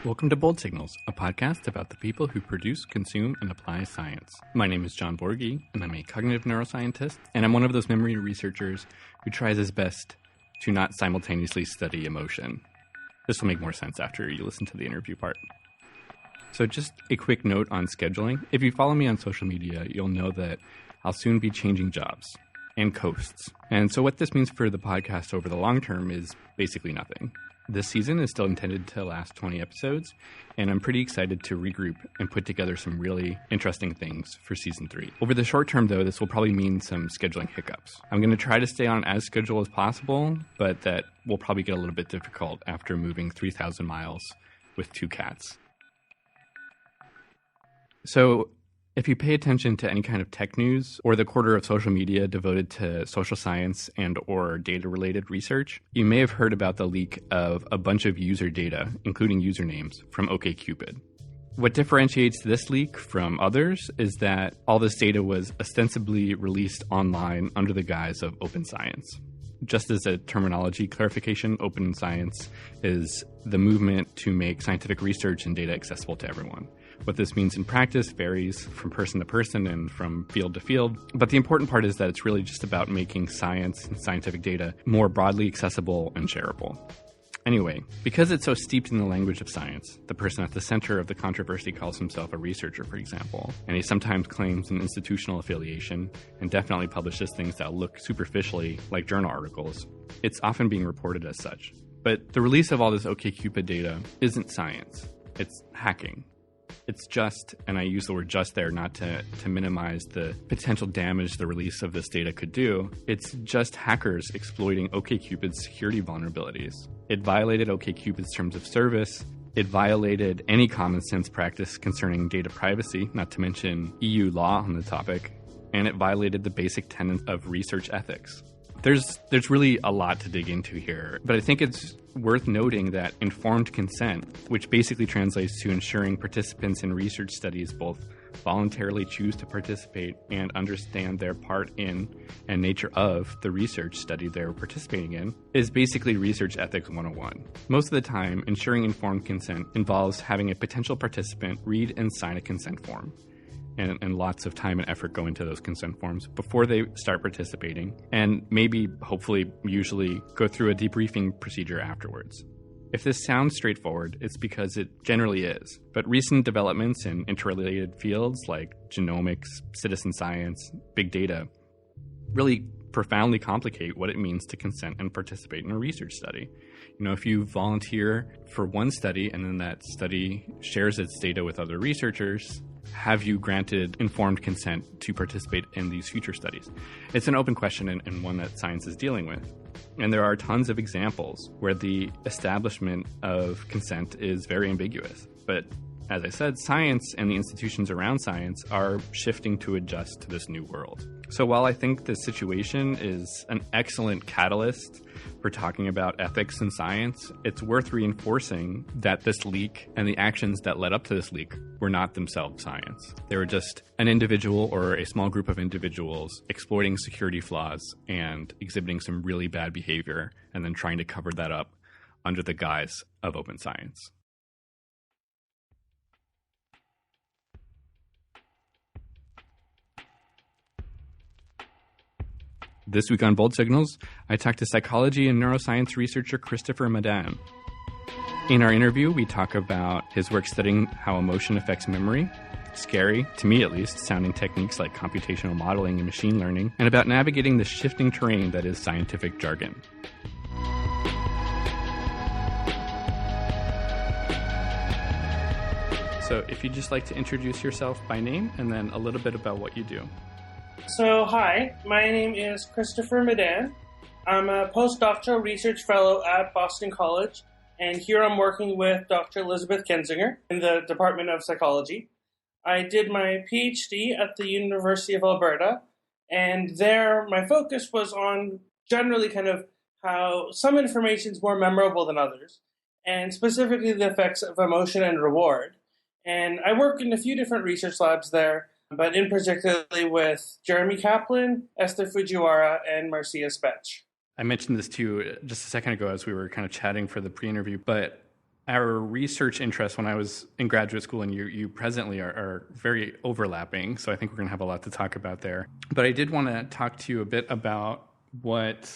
Welcome to Bold Signals, a podcast about the people who produce, consume, and apply science. My name is John Borghi, and I'm a cognitive neuroscientist, and I'm one of those memory researchers who tries his best to not simultaneously study emotion. This will make more sense after you listen to the interview part. So just a quick note on scheduling. If you follow me on social media, you'll know that I'll soon be changing jobs and coasts. And so what this means for the podcast over the long term is basically nothing. This season is still intended to last 20 episodes, and I'm pretty excited to regroup and put together some really interesting things for season 3. Over the short term, though, this will probably mean some scheduling hiccups. I'm going to try to stay on as scheduled as possible, but that will probably get a little bit difficult after moving 3,000 miles with 2 cats. So if you pay attention to any kind of tech news or the quarter of social media devoted to social science and or data-related research, you may have heard about the leak of a bunch of user data, including usernames, from OkCupid. What differentiates this leak from others is that all this data was ostensibly released online under the guise of open science. Just as a terminology clarification, open science is the movement to make scientific research and data accessible to everyone. What this means in practice varies from person to person and from field to field. But the important part is that it's really just about making science and scientific data more broadly accessible and shareable. Anyway, because it's so steeped in the language of science, the person at the center of the controversy calls himself a researcher, for example, and he sometimes claims an institutional affiliation and definitely publishes things that look superficially like journal articles. It's often being reported as such. But the release of all this OkCupid data isn't science. It's hacking. It's just, and I use the word just there not to minimize the potential damage the release of this data could do, it's just hackers exploiting OkCupid's security vulnerabilities. It violated OkCupid's terms of service. It violated any common sense practice concerning data privacy, not to mention EU law on the topic, and it violated the basic tenets of research ethics. There's really a lot to dig into here, but I think it's worth noting that informed consent, which basically translates to ensuring participants in research studies both voluntarily choose to participate and understand their part in and nature of the research study they're participating in, is basically research ethics 101. Most of the time, ensuring informed consent involves having a potential participant read and sign a consent form. And lots of time and effort go into those consent forms before they start participating, and maybe, hopefully, usually go through a debriefing procedure afterwards. If this sounds straightforward, it's because it generally is. But recent developments in interrelated fields like genomics, citizen science, big data really profoundly complicate what it means to consent and participate in a research study. You know, if you volunteer for one study and then that study shares its data with other researchers, have you granted informed consent to participate in these future studies? It's an open question and one that science is dealing with. And there are tons of examples where the establishment of consent is very ambiguous. But as I said, science and the institutions around science are shifting to adjust to this new world. So while I think this situation is an excellent catalyst for talking about ethics in science, it's worth reinforcing that this leak and the actions that led up to this leak were not themselves science. They were just an individual or a small group of individuals exploiting security flaws and exhibiting some really bad behavior and then trying to cover that up under the guise of open science. This week on Bold Signals, I talked to psychology and neuroscience researcher Christopher Madan. In our interview, we talk about his work studying how emotion affects memory, scary, to me at least, sounding techniques like computational modeling and machine learning, and about navigating the shifting terrain that is scientific jargon. So if you'd just like to introduce yourself by name and then a little bit about what you do. So, hi, my name is Christopher Madan. I'm a postdoctoral research fellow at Boston College, and here I'm working with Dr. Elizabeth Kensinger in the Department of Psychology. I did my PhD at the University of Alberta, and there my focus was on generally kind of how some information is more memorable than others, and specifically the effects of emotion and reward. And I work in a few different research labs there, but in particularly with Jeremy Kaplan, Esther Fujiwara, and Marcia Spetch. I mentioned this to you just a second ago as we were kind of chatting for the pre-interview, but our research interests when I was in graduate school and you presently are very overlapping. So I think we're going to have a lot to talk about there. But I did want to talk to you a bit about what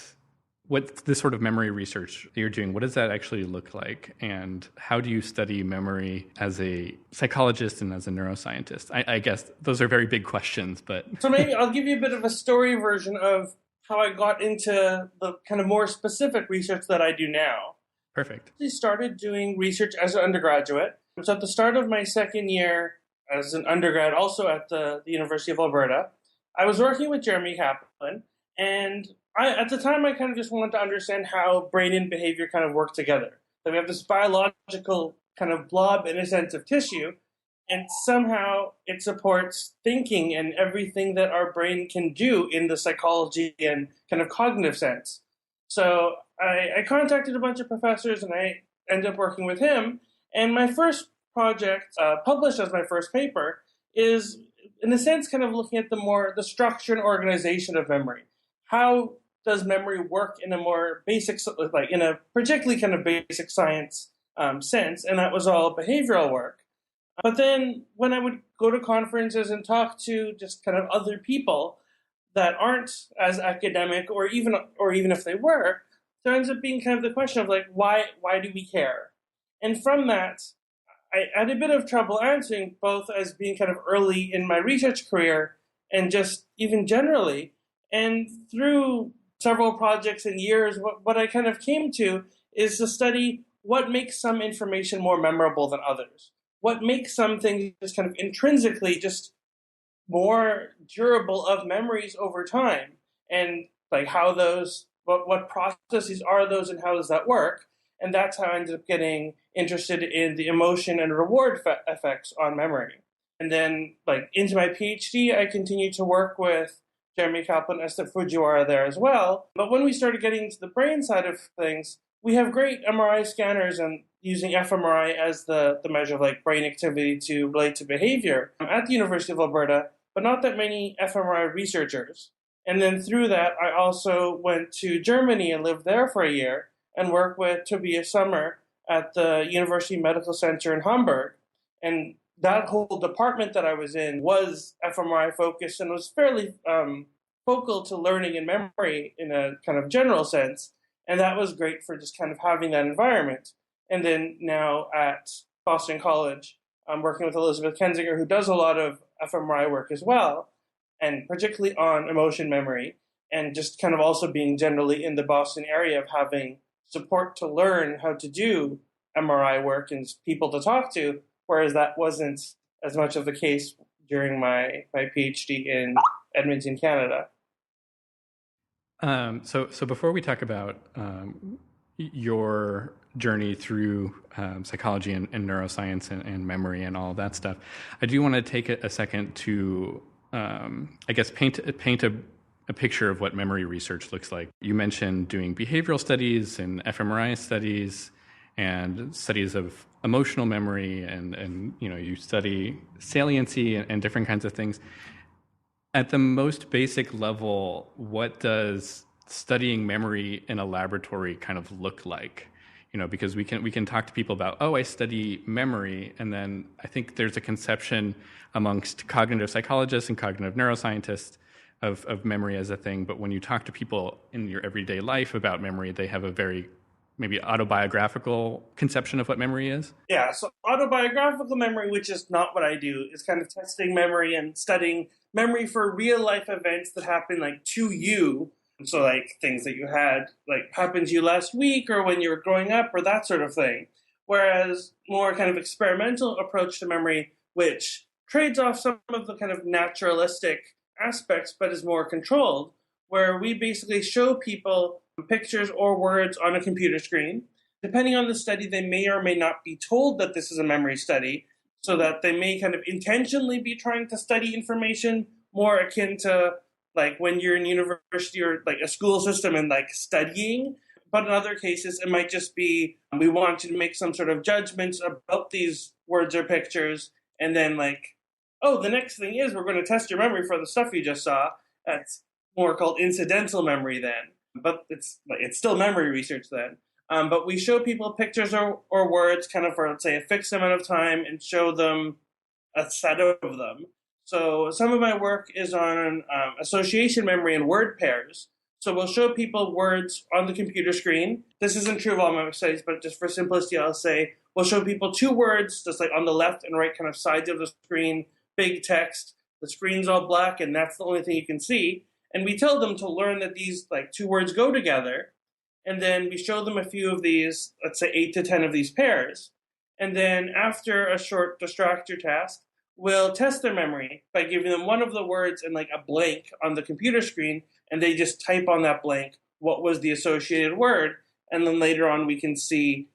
this sort of memory research you're doing, what does that actually look like? And how do you study memory as a psychologist and as a neuroscientist? I guess those are very big questions, but... So maybe I'll give you a bit of a story version of how I got into the kind of more specific research that I do now. Perfect. I started doing research as an undergraduate. So at the start of my second year as an undergrad, also at the University of Alberta, I was working with Jeremy Kaplan, and at the time, I kind of just wanted to understand how brain and behavior kind of work together. So we have this biological kind of blob, in a sense, of tissue, and somehow it supports thinking and everything that our brain can do in the psychology and kind of cognitive sense. So I contacted a bunch of professors, and I ended up working with him. And my first project, published as my first paper, is, in a sense, kind of looking at the structure and organization of memory. How does memory work in a more basic, like in a particularly kind of basic science sense? And that was all behavioral work. But then when I would go to conferences and talk to just kind of other people that aren't as academic, or even if they were, there ends up being kind of the question of like, why do we care? And from that, I had a bit of trouble answering, both as being kind of early in my research career and just even generally. And through several projects and years, what I kind of came to is to study what makes some information more memorable than others. What makes some things just kind of intrinsically just more durable of memories over time, and like how those, what processes are those and how does that work? And that's how I ended up getting interested in the emotion and reward effects on memory. And then like into my PhD, I continued to work with Jeremy Kaplan, Esther Fujiwara there as well. But when we started getting into the brain side of things, we have great MRI scanners and using fMRI as the measure of like brain activity to relate to behavior at the University of Alberta, but not that many fMRI researchers. And then through that, I also went to Germany and lived there for a year and worked with Tobias Sommer at the University Medical Center in Hamburg. And that whole department that I was in was fMRI focused and was fairly focal to learning and memory in a kind of general sense. And that was great for just kind of having that environment. And then now at Boston College, I'm working with Elizabeth Kensinger, who does a lot of fMRI work as well, and particularly on emotion memory, and just kind of also being generally in the Boston area of having support to learn how to do MRI work and people to talk to, whereas that wasn't as much of the case during my PhD in Edmonton, Canada. So before we talk about your journey through psychology and neuroscience and memory and all of that stuff, I do want to take a second to, I guess, paint a picture of what memory research looks like. You mentioned doing behavioral studies and fMRI studies and studies of emotional memory, and you study saliency and different kinds of things. At the most basic level, what does studying memory in a laboratory kind of look like? Because we can talk to people about, I study memory, and then I think there's a conception amongst cognitive psychologists and cognitive neuroscientists of memory as a thing. But when you talk to people in your everyday life about memory, they have a very maybe autobiographical conception of what memory is? Yeah, so autobiographical memory, which is not what I do, is kind of testing memory and studying memory for real life events that happen like to you. So like things that you had like happened to you last week or when you were growing up or that sort of thing. Whereas more kind of experimental approach to memory, which trades off some of the kind of naturalistic aspects but is more controlled, where we basically show people pictures or words on a computer screen. Depending on the study, they may or may not be told that this is a memory study, so that they may kind of intentionally be trying to study information more akin to like when you're in university or like a school system and like studying. But in other cases, it might just be, we want you to make some sort of judgments about these words or pictures. And then like, the next thing is we're going to test your memory for the stuff you just saw. That's more called incidental memory then. But it's still memory research then. But we show people pictures or words kind of for, let's say, a fixed amount of time and show them a set of them. So some of my work is on association memory and word pairs. So we'll show people words on the computer screen. This isn't true of all my studies, but just for simplicity, I'll say we'll show people two words just like on the left and right kind of sides of the screen, big text. The screen's all black and that's the only thing you can see. And we tell them to learn that these like two words go together. And then we show them a few of these, let's say 8 to 10 of these pairs. And then after a short distractor task, we'll test their memory by giving them one of the words and like a blank on the computer screen, and they just type on that blank what was the associated word, and then later on we can see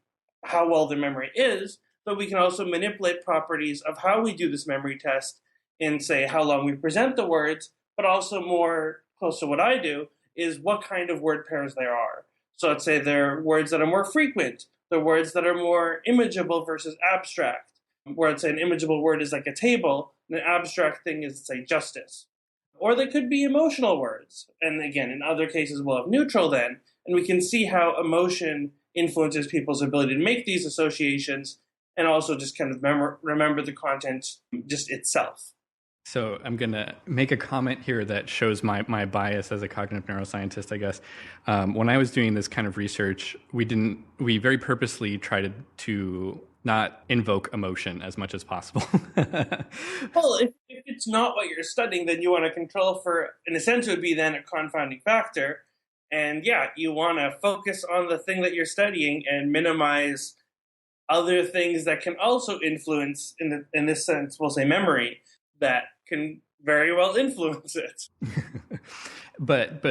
how well their memory is, but we can also manipulate properties of how we do this memory test in, say, how long we present the words, but also more close to what I do is what kind of word pairs there are. So let's say they're words that are more frequent, they're words that are more imageable versus abstract, where I'd say an imageable word is like a table, and an abstract thing is, say, justice. Or they could be emotional words. And again, in other cases, we'll have neutral then, and we can see how emotion influences people's ability to make these associations and also just kind of remember the content just itself. So I'm going to make a comment here that shows my bias as a cognitive neuroscientist, I guess. When I was doing this kind of research, we very purposely tried to not invoke emotion as much as possible. Well, if it's not what you're studying, then you want to control for, in a sense, it would be then a confounding factor. And yeah, you want to focus on the thing that you're studying and minimize other things that can also influence, in this sense, we'll say memory, that can very well influence it. But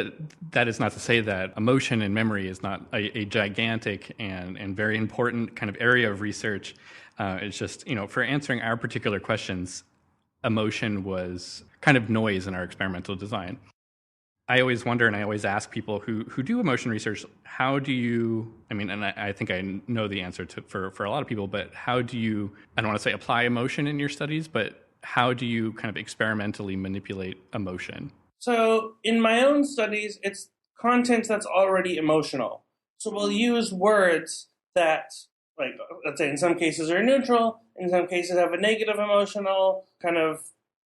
that is not to say that emotion and memory is not a gigantic and very important kind of area of research. It's just, for answering our particular questions, emotion was kind of noise in our experimental design. I always wonder, and I always ask people who do emotion research, how do you, and I think I know the answer for a lot of people, but how do you, I don't want to say apply emotion in your studies, but how do you kind of experimentally manipulate emotion? So in my own studies, it's content that's already emotional. So we'll use words that, like, let's say in some cases are neutral, in some cases have a negative emotional kind of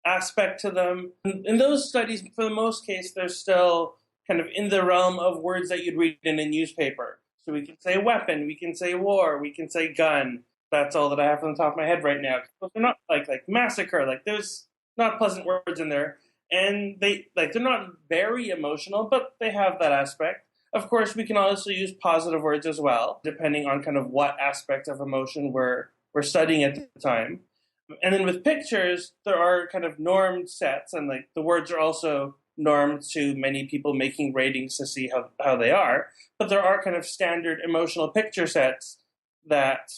aspect to them. In those studies, for the most case, they're still kind of in the realm of words that you'd read in a newspaper. So we can say weapon, we can say war, we can say gun. That's all that I have on the top of my head right now. But they're not like massacre. Like there's not pleasant words in there, and they're not very emotional, but they have that aspect. Of course, we can also use positive words as well, depending on kind of what aspect of emotion we're studying at the time. And then with pictures, there are kind of normed sets, and like the words are also normed to many people making ratings to see how they are. But there are kind of standard emotional picture sets that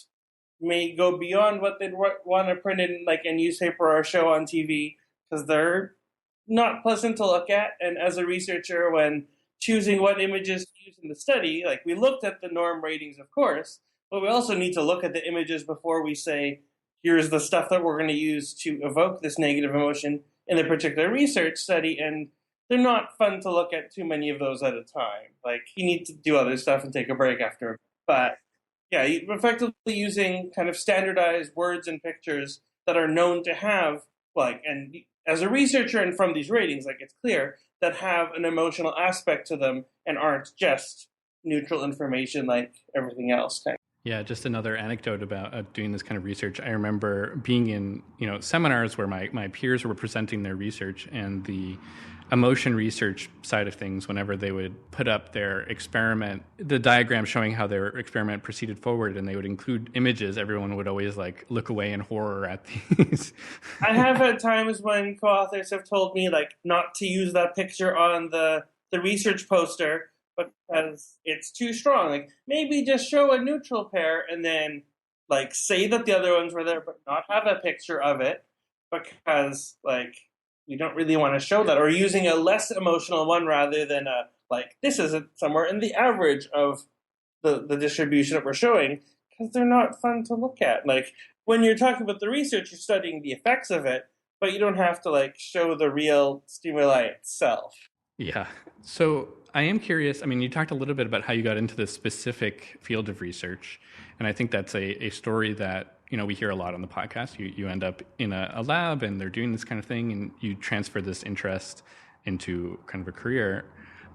may go beyond what they'd want to print in like a newspaper or a show on TV, because they're not pleasant to look at. And as a researcher, when choosing what images to use in the study, like we looked at the norm ratings, of course, but we also need to look at the images before we say, here's the stuff that we're going to use to evoke this negative emotion in a particular research study. And they're not fun to look at too many of those at a time. Like you need to do other stuff and take a break after. But yeah, you're effectively using kind of standardized words and pictures that are known to have, like, and as a researcher and from these ratings, like it's clear, that have an emotional aspect to them and aren't just neutral information like everything else. Yeah, just another anecdote about doing this kind of research. I remember being in seminars where my peers were presenting their research, and the emotion research side of things, whenever they would put up their experiment, the diagram showing how their experiment proceeded forward, and they would include images, everyone would always like look away in horror at these. I have had times when co-authors have told me like not to use that picture on the research poster because it's too strong. Like maybe just show a neutral pair and then like say that the other ones were there, but not have a picture of it, because like we don't really want to show that, or using a less emotional one rather than this isn't somewhere in the average of the distribution that we're showing, because they're not fun to look at. Like when you're talking about the research, you're studying the effects of it, but you don't have to like show the real stimuli itself. Yeah. So I am curious. I mean, you talked a little bit about how you got into this specific field of research. And I think that's a story that, we hear a lot on the podcast. You end up in a lab and they're doing this kind of thing and you transfer this interest into kind of a career.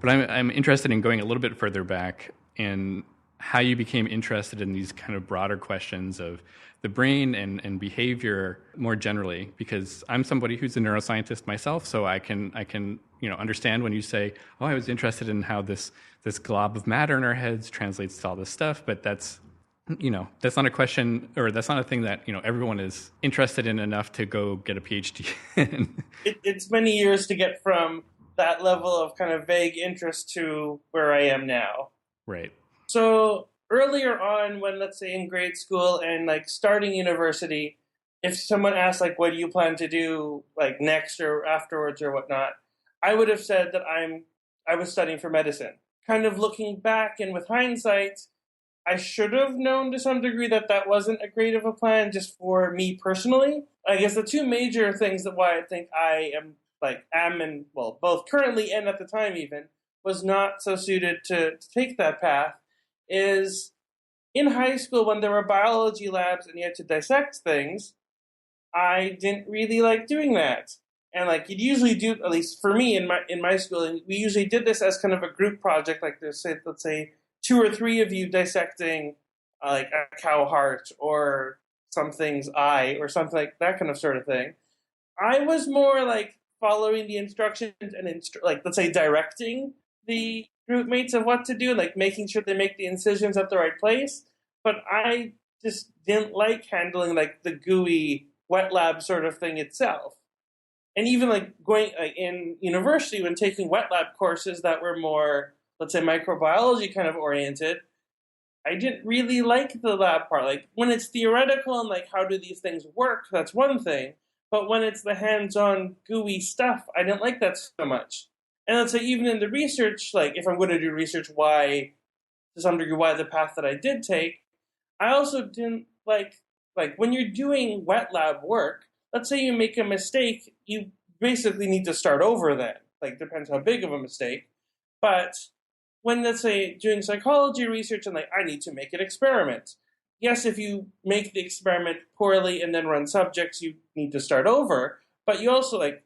But I'm interested in going a little bit further back in how you became interested in these kind of broader questions of the brain and behavior more generally, because I'm somebody who's a neuroscientist myself, so I can understand when you say, oh, I was interested in how this glob of matter in our heads translates to all this stuff, but that's not a question, or that's not a thing that everyone is interested in enough to go get a PhD in. It's many years to get from that level of kind of vague interest to where I am now. Right. So earlier on, when let's say in grade school and like starting university, if someone asked like, what do you plan to do like next or afterwards or whatnot, I would have said that I was studying for medicine. Kind of looking back and with hindsight, I should have known to some degree that that wasn't a great of a plan just for me personally. I guess the two major things that why I think I am and well, both currently and at the time even, was not so suited to take that path is in high school when there were biology labs and you had to dissect things, I didn't really like doing that. And like you'd usually do, at least for me in my school, and we usually did this as kind of a group project, like let's say 2 or 3 of you dissecting like a cow heart or something's eye or something like that kind of sort of thing. I was more like following the instructions and like let's say directing the group mates of what to do, like making sure they make the incisions at the right place. But I just didn't like handling like the gooey wet lab sort of thing itself. And even like going in university when taking wet lab courses that were more, let's say, microbiology kind of oriented, I didn't really like the lab part. Like when it's theoretical and like how do these things work, that's one thing. But when it's the hands-on gooey stuff, I didn't like that so much. And let's say even in the research, like if I'm going to do research, why, to some degree, why the path that I did take, I also didn't like when you're doing wet lab work, let's say you make a mistake, you basically need to start over then. Like depends how big of a mistake. But when, let's say, doing psychology research and like I need to make an experiment, yes, if you make the experiment poorly and then run subjects, you need to start over. But you also like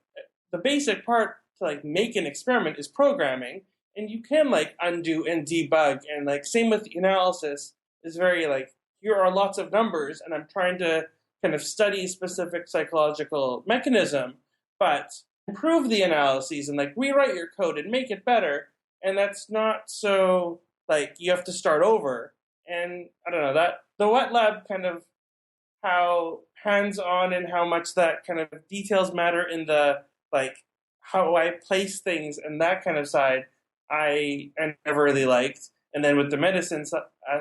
the basic part to like make an experiment is programming, and you can like undo and debug, and like same with the analysis is very like here are lots of numbers and I'm trying to kind of study specific psychological mechanism, but improve the analyses and like rewrite your code and make it better. And that's not so like you have to start over. And I don't know, that the wet lab kind of how hands-on and how much that kind of details matter in the like how I place things and that kind of side I never really liked. And then with the medicine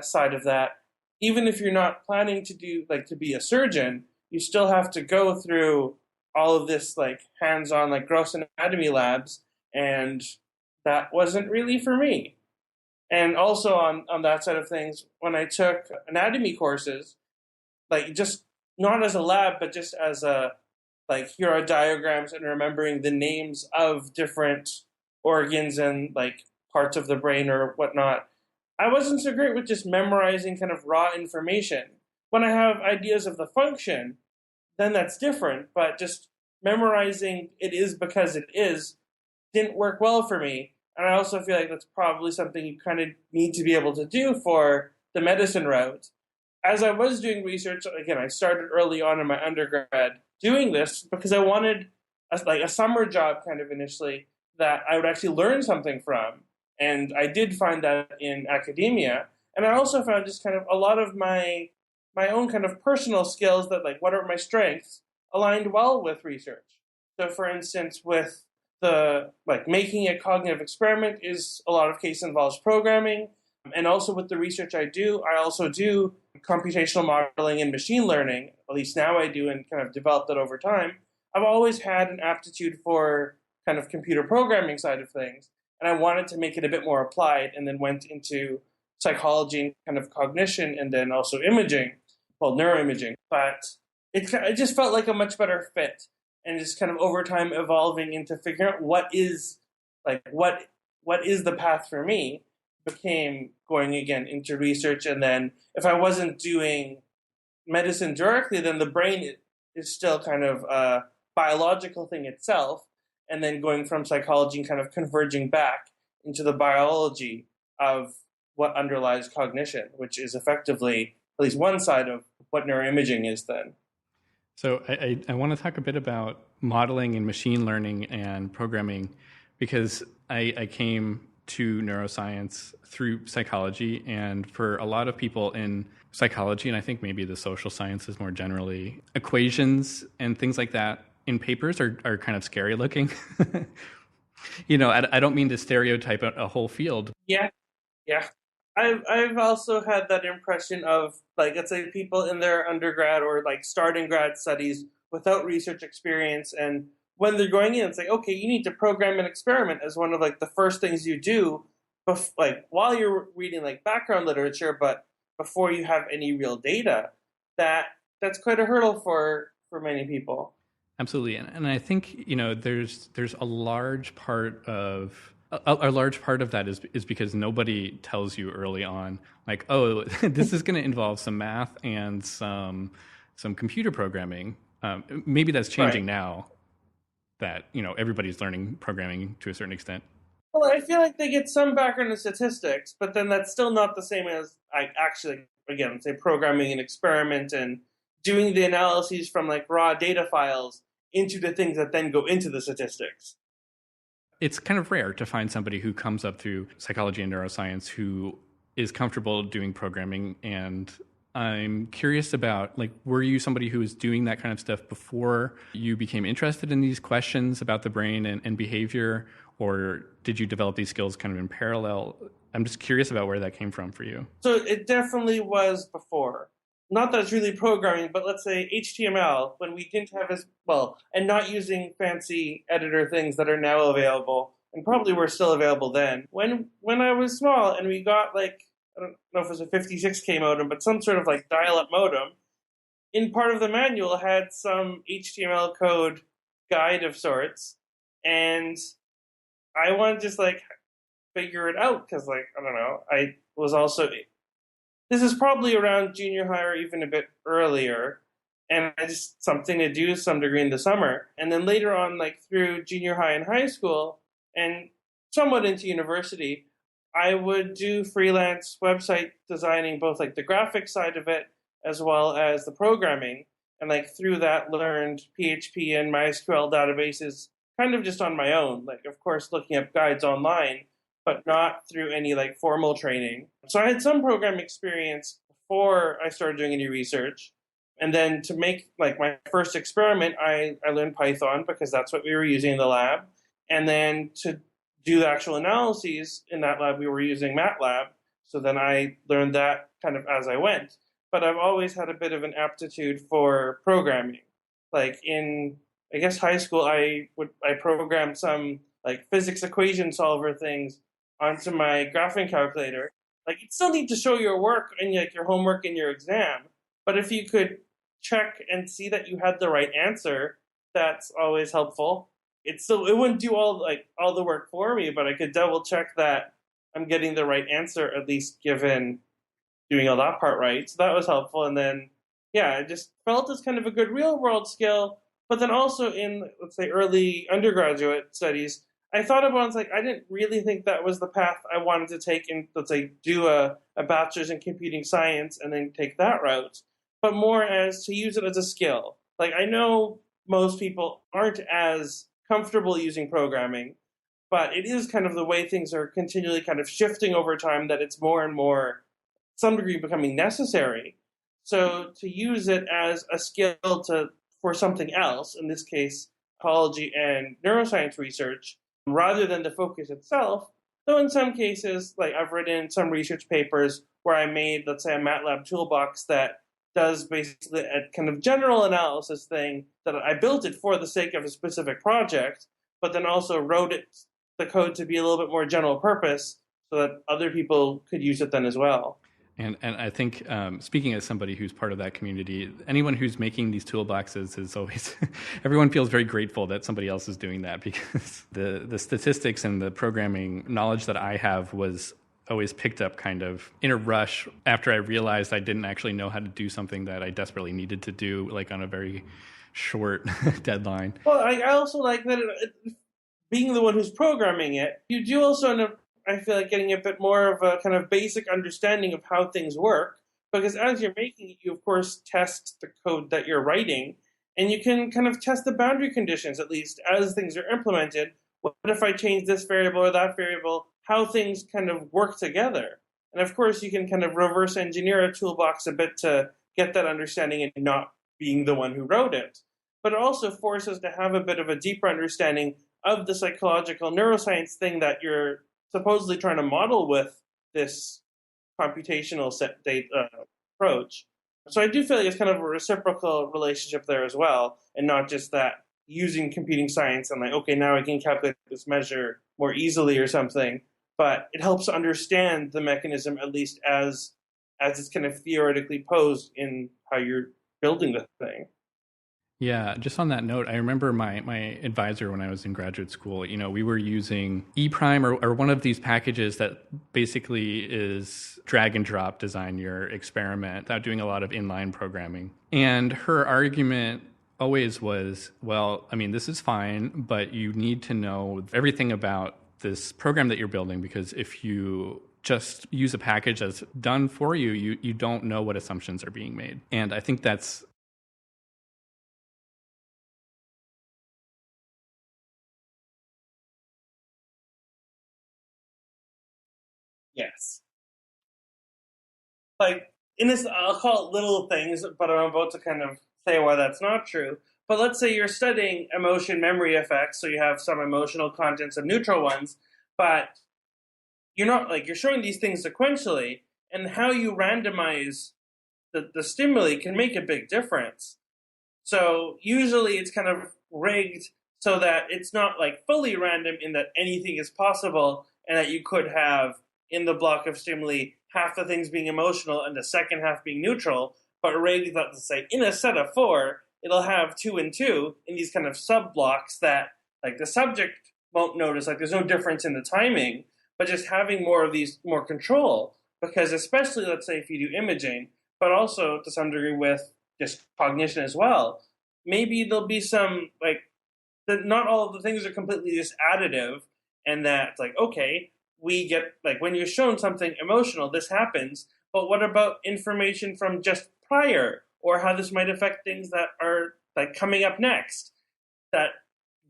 side of that, even if you're not planning to do like to be a surgeon, you still have to go through all of this like hands-on like gross anatomy labs, and that wasn't really for me. And also on that side of things, when I took anatomy courses, like just not as a lab, but just as a like here are diagrams and remembering the names of different organs and like parts of the brain or whatnot, I wasn't so great with just memorizing kind of raw information. When I have ideas of the function, then that's different. But just memorizing it is because it is didn't work well for me. And I also feel like that's probably something you kind of need to be able to do for the medicine route. As I was doing research, again, I started early on in my undergrad doing this because I wanted a summer job kind of initially that I would actually learn something from. And I did find that in academia. And I also found just kind of a lot of my own kind of personal skills that like what are my strengths aligned well with research. So for instance, with the like making a cognitive experiment is a lot of case involves programming. And also with the research I also do computational modeling and machine learning. At least now I do and kind of developed that over time. I've always had an aptitude for kind of computer programming side of things. And I wanted to make it a bit more applied and then went into psychology and kind of cognition and then also imaging, well, neuroimaging. But it just felt like a much better fit and just kind of over time evolving into figuring out what is like what is the path for me, became going again into research. And then if I wasn't doing medicine directly, then the brain is still kind of a biological thing itself, and then going from psychology and kind of converging back into the biology of what underlies cognition, which is effectively at least one side of what neuroimaging is then. So I want to talk a bit about modeling and machine learning and programming, because I came to neuroscience through psychology, and for a lot of people in psychology, and I think maybe the social sciences more generally, equations and things like that in papers are kind of scary looking. I don't mean to stereotype a whole field. Yeah, yeah. I've also had that impression of, like, let's say people in their undergrad or like starting grad studies without research experience, and when they're going in, it's like, okay, you need to program an experiment as one of like the first things you do, like while you're reading like background literature, but before you have any real data. That's quite a hurdle for many people. Absolutely, and I think there's a large part of a large part of that is because nobody tells you early on, like, oh, this is going to involve some math and some computer programming. Maybe that's changing Right. now that everybody's learning programming to a certain extent. Well, I feel like they get some background in statistics, but then that's still not the same as I actually, again, say programming an experiment and doing the analyses from like raw data files into the things that then go into the statistics. It's kind of rare to find somebody who comes up through psychology and neuroscience who is comfortable doing programming. And I'm curious about, like, were you somebody who was doing that kind of stuff before you became interested in these questions about the brain and behavior, or did you develop these skills kind of in parallel? I'm just curious about where that came from for you. So it definitely was before. Not that it's really programming, but let's say HTML, when we didn't have as well, and not using fancy editor things that are now available, and probably were still available then. When I was small and we got like, I don't know if it was a 56K modem, but some sort of like dial-up modem, in part of the manual had some HTML code guide of sorts, and I wanted to just like figure it out because, like, I don't know, I was also, this is probably around junior high or even a bit earlier, and I just something to do to some degree in the summer. And then later on, like through junior high and high school, and somewhat into university, I would do freelance website designing, both like the graphic side of it as well as the programming. And like through that, learned PHP and MySQL databases kind of just on my own. Like, of course, looking up guides online, but not through any like formal training. So I had some programming experience before I started doing any research. And then to make like my first experiment, I learned Python because that's what we were using in the lab. And then to do the actual analyses in that lab, we were using MATLAB. So then I learned that kind of as I went. But I've always had a bit of an aptitude for programming. Like in, I guess, high school, I programmed some like physics equation solver things onto my graphing calculator. Like, you still need to show your work and like your homework in your exam, but if you could check and see that you had the right answer, that's always helpful. It wouldn't do all the work for me, but I could double check that I'm getting the right answer, at least given doing all that part right. So that was helpful. And then, yeah, I just felt as kind of a good real world skill. But then also in, let's say, early undergraduate studies, I thought about it, like, I didn't really think that was the path I wanted to take and, let's say, do a bachelor's in computing science and then take that route, but more as to use it as a skill. Like, I know most people aren't as comfortable using programming, but it is kind of the way things are continually kind of shifting over time, that it's more and more, some degree, becoming necessary. So to use it as a skill for something else, in this case, psychology and neuroscience research, rather than the focus itself, though in some cases, like I've written some research papers where I made, let's say, a MATLAB toolbox that does basically a kind of general analysis thing, that I built it for the sake of a specific project, but then also wrote the code to be a little bit more general purpose so that other people could use it then as well. And I think, speaking as somebody who's part of that community, anyone who's making these toolboxes is always, everyone feels very grateful that somebody else is doing that, because the statistics and the programming knowledge that I have was always picked up kind of in a rush after I realized I didn't actually know how to do something that I desperately needed to do, like on a very short deadline. Well, I also like that being the one who's programming it, you do also end up, I feel like, getting a bit more of a kind of basic understanding of how things work. Because as you're making it, you of course test the code that you're writing, and you can kind of test the boundary conditions, at least as things are implemented. What if I change this variable or that variable? How things kind of work together. And of course, you can kind of reverse engineer a toolbox a bit to get that understanding and not being the one who wrote it. But it also forces to have a bit of a deeper understanding of the psychological neuroscience thing that you're supposedly trying to model with this computational approach. So I do feel like it's kind of a reciprocal relationship there as well, and not just that using computing science and like, okay, now I can calculate this measure more easily or something, but it helps understand the mechanism at least as it's kind of theoretically posed in how you're building the thing. Yeah, just on that note, I remember my advisor when I was in graduate school, we were using ePrime or one of these packages that basically is drag and drop, design your experiment without doing a lot of inline programming. And her argument always was, well, I mean, this is fine, but you need to know everything about this program that you're building, because if you just use a package that's done for you, you don't know what assumptions are being made. And I think that's Yes. Like, in this, I'll call it little things, but I'm about to kind of say why that's not true. But let's say you're studying emotion memory effects, so you have some emotional contents and neutral ones, but you're not like, you're showing these things sequentially, and how you randomize the stimuli can make a big difference. So usually it's kind of rigged so that it's not like fully random in that anything is possible, and that you could have in the block of stimuli half the things being emotional and the second half being neutral, but rigged that to say in a set of 4, it'll have 2 and 2 in these kind of sub blocks that like the subject won't notice. Like there's no difference in the timing, but just having more of these, more control. Because especially, let's say, if you do imaging, but also to some degree with just cognition as well, maybe there'll be some like that not all of the things are completely just additive, and that like, okay, we get like when you're shown something emotional, this happens, but what about information from just prior, or how this might affect things that are like coming up next, that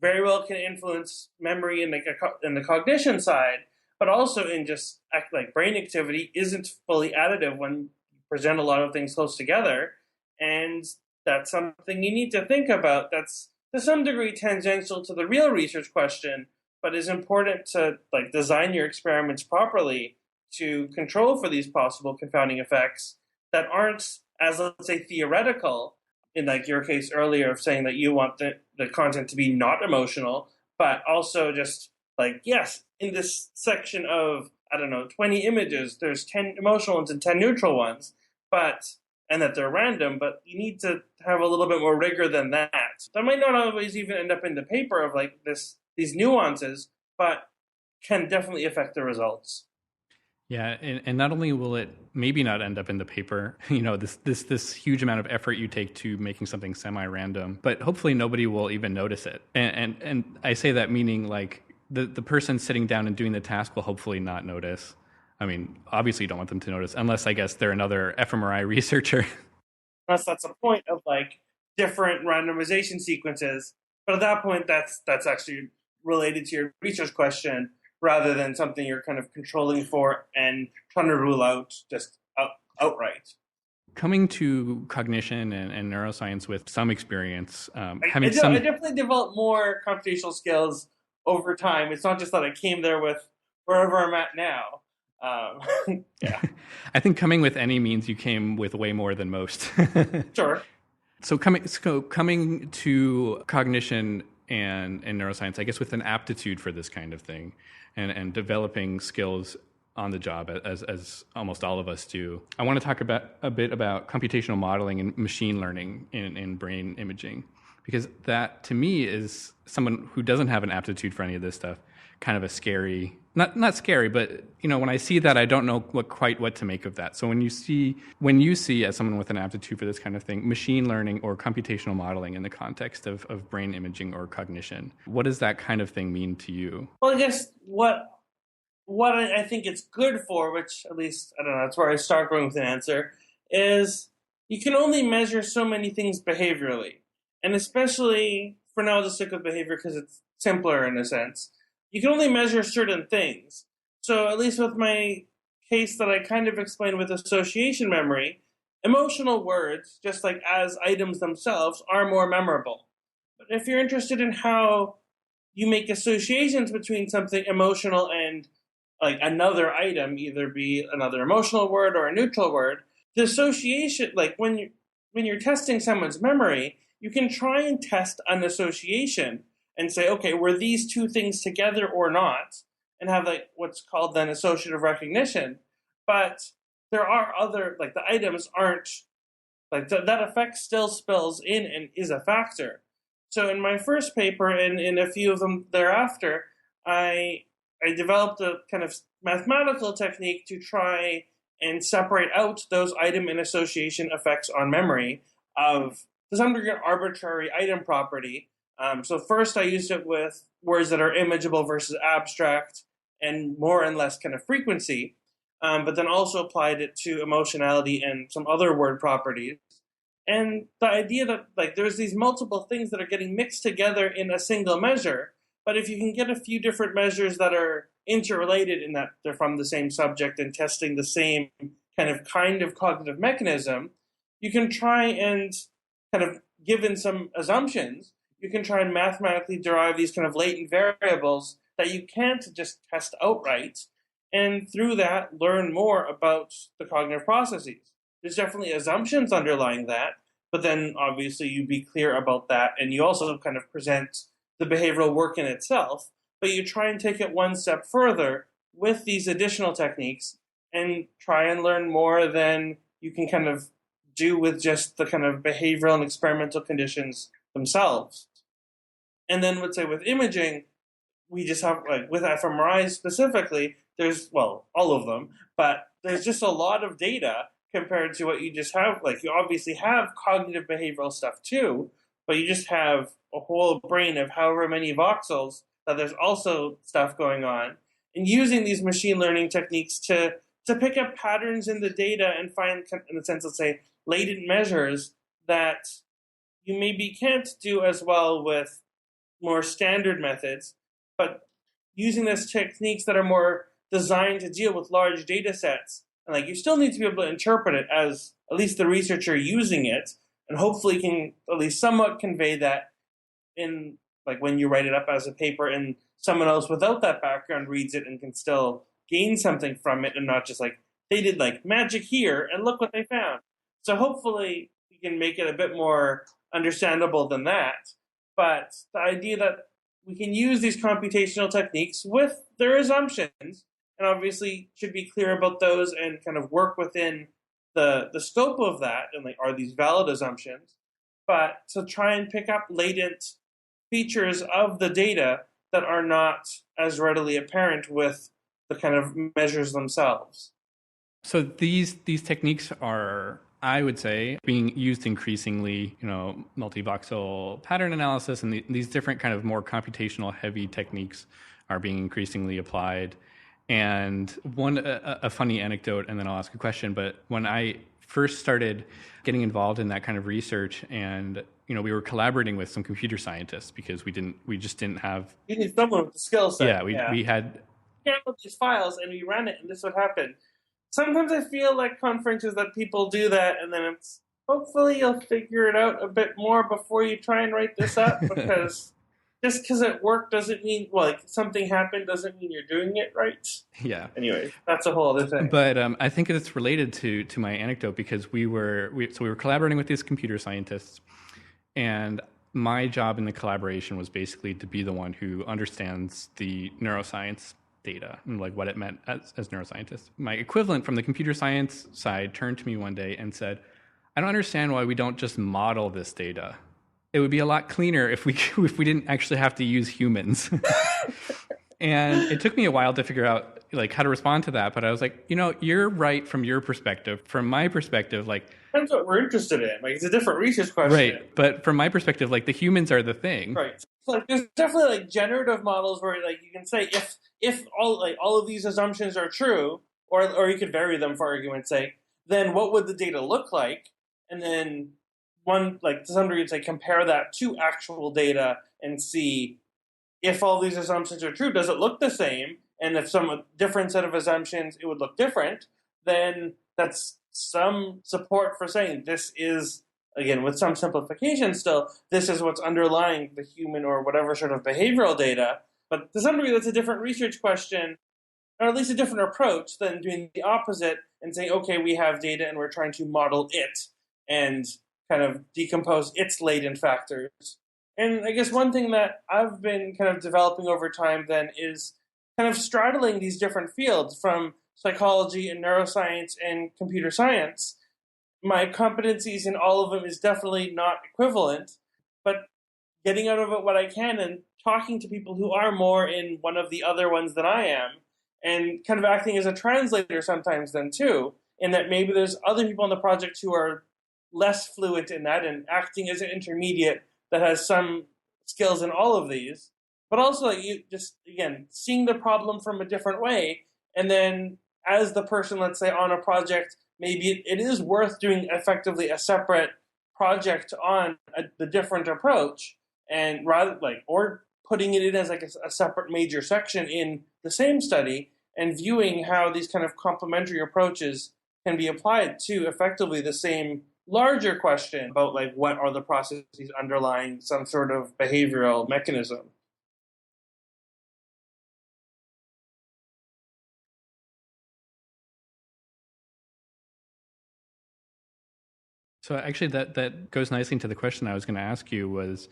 very well can influence memory in the cognition side, but also in just like brain activity isn't fully additive when you present a lot of things close together. And that's something you need to think about. That's to some degree tangential to the real research question, but is important to like design your experiments properly to control for these possible confounding effects that aren't as, let's say, theoretical, in like your case earlier of saying that you want the content to be not emotional, but also just like, yes, in this section of, I don't know, 20 images, there's 10 emotional ones and 10 neutral ones, and that they're random, but you need to have a little bit more rigor than that. That might not always even end up in the paper of like these nuances, but can definitely affect the results. Yeah, and not only will it maybe not end up in the paper, this huge amount of effort you take to making something semi-random, but hopefully nobody will even notice it. And I say that meaning like the person sitting down and doing the task will hopefully not notice. I mean, obviously you don't want them to notice, unless I guess they're another fMRI researcher. That's the point of like different randomization sequences. But at that point, that's actually related to your research question, rather than something you're kind of controlling for and trying to rule out just outright. Coming to cognition and neuroscience with some experience, I definitely developed more computational skills over time. It's not just that I came there with wherever I'm at now. Yeah. I think coming with any means you came with way more than most. Sure. So coming to cognition and neuroscience, I guess with an aptitude for this kind of thing, and developing skills on the job, as almost all of us do. I want to talk a bit about computational modeling and machine learning in brain imaging, because that, to me, is someone who doesn't have an aptitude for any of this stuff, kind of a scary, not scary, but when I see that, I don't know quite what to make of that. So when you see as someone with an aptitude for this kind of thing, machine learning or computational modeling in the context of brain imaging or cognition, what does that kind of thing mean to you? Well, I guess what I think it's good for, which at least, I don't know, that's where I start going with an answer, is you can only measure so many things behaviorally. And especially, for now, I'll just stick with behavior because it's simpler in a sense. You can only measure certain things. So at least with my case that I kind of explained with association memory, emotional words, just like as items themselves, are more memorable. But if you're interested in how you make associations between something emotional and like another item, either be another emotional word or a neutral word, the association, like when you're testing someone's memory, you can try and test an association and say, okay, were these two things together or not? And have like what's called then associative recognition. But there are other, like the items aren't, like that effect still spills in and is a factor. So in my first paper and in a few of them thereafter, I developed a kind of mathematical technique to try and separate out those item and association effects on memory of, to some degree, an arbitrary item property. So first I used it with words that are imageable versus abstract and more and less kind of frequency, but then also applied it to emotionality and some other word properties. And the idea that like there's these multiple things that are getting mixed together in a single measure, but if you can get a few different measures that are interrelated in that they're from the same subject and testing the same kind of cognitive mechanism, you can try and kind of, given some assumptions, you can try and mathematically derive these kind of latent variables that you can't just test outright, and through that learn more about the cognitive processes. There's definitely assumptions underlying that, but then obviously you be clear about that, and you also kind of present the behavioral work in itself, but you try and take it one step further with these additional techniques and try and learn more than you can kind of do with just the kind of behavioral and experimental conditions themselves. And then let's say with imaging, we just have, like with fMRI specifically, there's, well, all of them, but there's just a lot of data compared to what you just have. Like you obviously have cognitive behavioral stuff too, but you just have a whole brain of however many voxels that there's also stuff going on. And using these machine learning techniques to pick up patterns in the data and find, in a sense, let's say, latent measures that you maybe can't do as well with more standard methods, but using these techniques that are more designed to deal with large data sets. And like you still need to be able to interpret it as at least the researcher using it, and hopefully can at least somewhat convey that in like when you write it up as a paper and someone else without that background reads it and can still gain something from it and not just like they did like magic here and look what they found. So hopefully we can make it a bit more understandable than that. But the idea that we can use these computational techniques with their assumptions, and obviously should be clear about those and kind of work within the scope of that, and like, are these valid assumptions? But to try and pick up latent features of the data that are not as readily apparent with the kind of measures themselves. So these techniques are, I would say, being used increasingly, multivoxel pattern analysis and these different kind of more computational heavy techniques are being increasingly applied. And a funny anecdote, and then I'll ask a question, but when I first started getting involved in that kind of research, and we were collaborating with some computer scientists because we just didn't have. You need someone with the skill set. Yeah, we had. Download these files and we ran it, and this would happen. Sometimes I feel like conferences that people do that, and then it's hopefully you'll figure it out a bit more before you try and write this up, because just because it worked doesn't mean, well, like something happened doesn't mean you're doing it right. Yeah. Anyway, that's a whole other thing. But I think it's related to my anecdote, because we were collaborating with these computer scientists, and my job in the collaboration was basically to be the one who understands the neuroscience data and like what it meant as neuroscientists. My equivalent from the computer science side turned to me one day and said, I don't understand why we don't just model this data. It would be a lot cleaner if we didn't actually have to use humans. And it took me a while to figure out like how to respond to that. But I was like, you're right from your perspective. From my perspective, like that's what we're interested in. Like, it's a different research question. Right. But from my perspective, like the humans are the thing. Right. So, like, there's definitely like generative models where like you can say if all of these assumptions are true, or you could vary them for argument's sake, then what would the data look like? And then one, like to some degree, you'd say compare that to actual data and see if all these assumptions are true, does it look the same? And if some different set of assumptions, it would look different, then that's some support for saying this is, again, with some simplification still, this is what's underlying the human or whatever sort of behavioral data. But to some degree, that's a different research question, or at least a different approach than doing the opposite and saying, okay, we have data and we're trying to model it and kind of decompose its latent factors. And I guess one thing that I've been kind of developing over time then is kind of straddling these different fields from psychology and neuroscience and computer science. My competencies in all of them is definitely not equivalent, but getting out of it what I can and talking to people who are more in one of the other ones than I am, and kind of acting as a translator sometimes then too, in that maybe there's other people on the project who are less fluent in that and acting as an intermediate that has some skills in all of these, but also like you just, again, seeing the problem from a different way. And then as the person, let's say, on a project, maybe it is worth doing effectively a separate project on the different approach, and rather like, or putting it in as like a separate major section in the same study and viewing how these kind of complementary approaches can be applied to effectively the same larger question about like what are the processes underlying some sort of behavioral mechanism. So actually that goes nicely into the question I was going to ask you. Was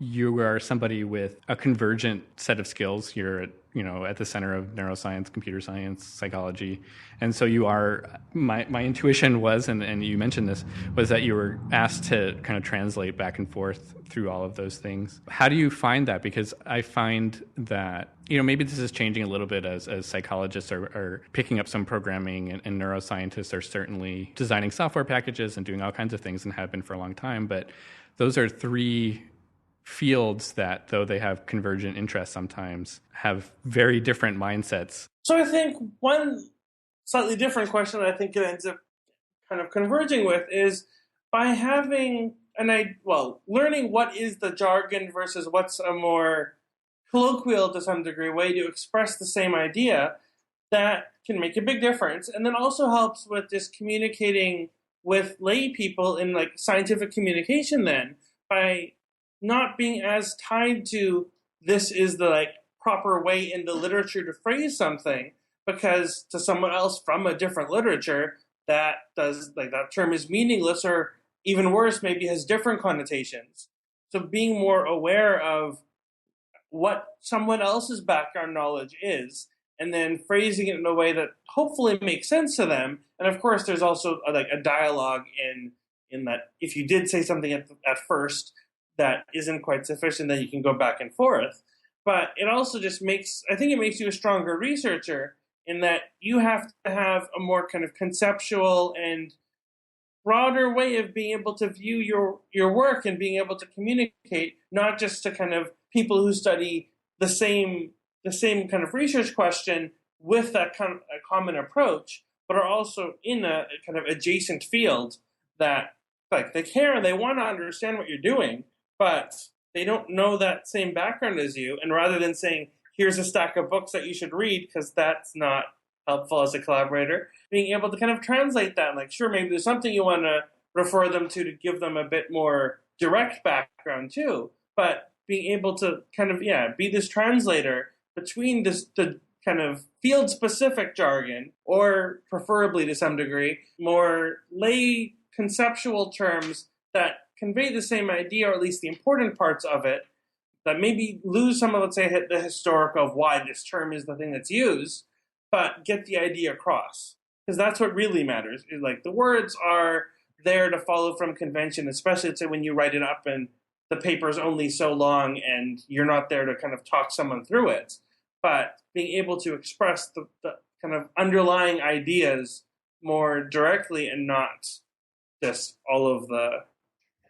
you are somebody with a convergent set of skills. You're at the center of neuroscience, computer science, psychology. And so you are, my intuition was, and you mentioned this, was that you were asked to kind of translate back and forth through all of those things. How do you find that? Because I find that, maybe this is changing a little bit as psychologists are picking up some programming, and neuroscientists are certainly designing software packages and doing all kinds of things and have been for a long time. But those are three fields that, though they have convergent interests sometimes, have very different mindsets. So I think one slightly different question I think it ends up kind of converging with is by having learning what is the jargon versus what's a more colloquial to some degree way to express the same idea, that can make a big difference. And then also helps with just communicating with lay people in like scientific communication then, by not being as tied to this is the like proper way in the literature to phrase something, because to someone else from a different literature that term is meaningless, or even worse, maybe has different connotations. So being more aware of what someone else's background knowledge is, and then phrasing it in a way that hopefully makes sense to them. And of course, there's also a dialogue in that if you did say something at first that isn't quite sufficient, then you can go back and forth. But it also just makes you a stronger researcher, in that you have to have a more kind of conceptual and broader way of being able to view your work and being able to communicate, not just to kind of people who study the same kind of research question with that kind of a common approach, but are also in a kind of adjacent field that like they care and they want to understand what you're doing, but they don't know that same background as you. And rather than saying, here's a stack of books that you should read, because that's not helpful as a collaborator, being able to kind of translate that. Like, sure, maybe there's something you want to refer them to give them a bit more direct background too, but being able to kind of, be this translator between the kind of field-specific jargon, or preferably to some degree, more lay conceptual terms that convey the same idea, or at least the important parts of it, that maybe lose some of, let's say, the historic of why this term is the thing that's used, but get the idea across. Because that's what really matters. Like, the words are there to follow from convention, especially, let's say, when you write it up and the paper's only so long and you're not there to kind of talk someone through it. But being able to express the kind of underlying ideas more directly and not just all of the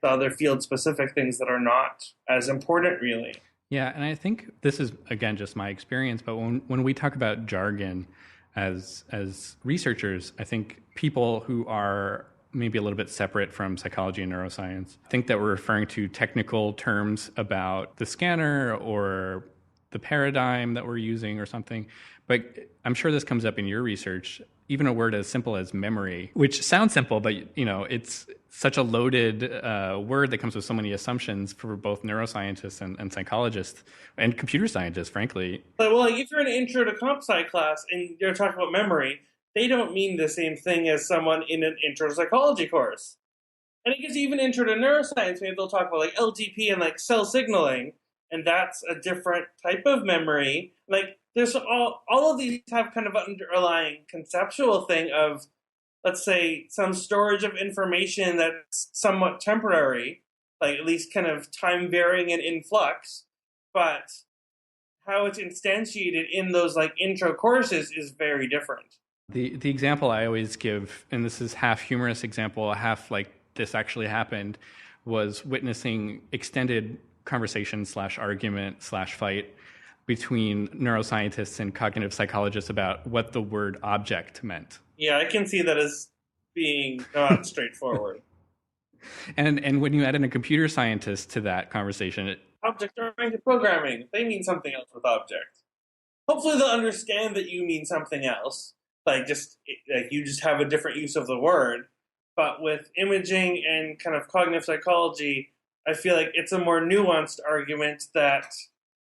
other field-specific things that are not as important, really. Yeah, and I think this is, again, just my experience, but when we talk about jargon as researchers, I think people who are maybe a little bit separate from psychology and neuroscience think that we're referring to technical terms about the scanner or the paradigm that we're using or something. But I'm sure this comes up in your research, even a word as simple as memory, which sounds simple, but it's such a loaded word that comes with so many assumptions for both neuroscientists and psychologists and computer scientists, frankly. Well, if you're in an intro to comp sci class and you're talking about memory, they don't mean the same thing as someone in an intro to psychology course. And I guess even intro to neuroscience, maybe they'll talk about like LTP and like cell signaling, and that's a different type of memory. Like, there's all of these have kind of underlying conceptual thing of, let's say, some storage of information that's somewhat temporary, like at least kind of time varying and in flux, but how it's instantiated in those like intro courses is very different. The example I always give, and this is half humorous example, half like this actually happened, was witnessing extended conversation / argument / fight between neuroscientists and cognitive psychologists about what the word object meant. Yeah, I can see that as being not straightforward. And when you add in a computer scientist to that conversation, object-oriented programming, they mean something else with object. Hopefully they'll understand that you mean something else. Like you just have a different use of the word. But with imaging and kind of cognitive psychology, I feel like it's a more nuanced argument that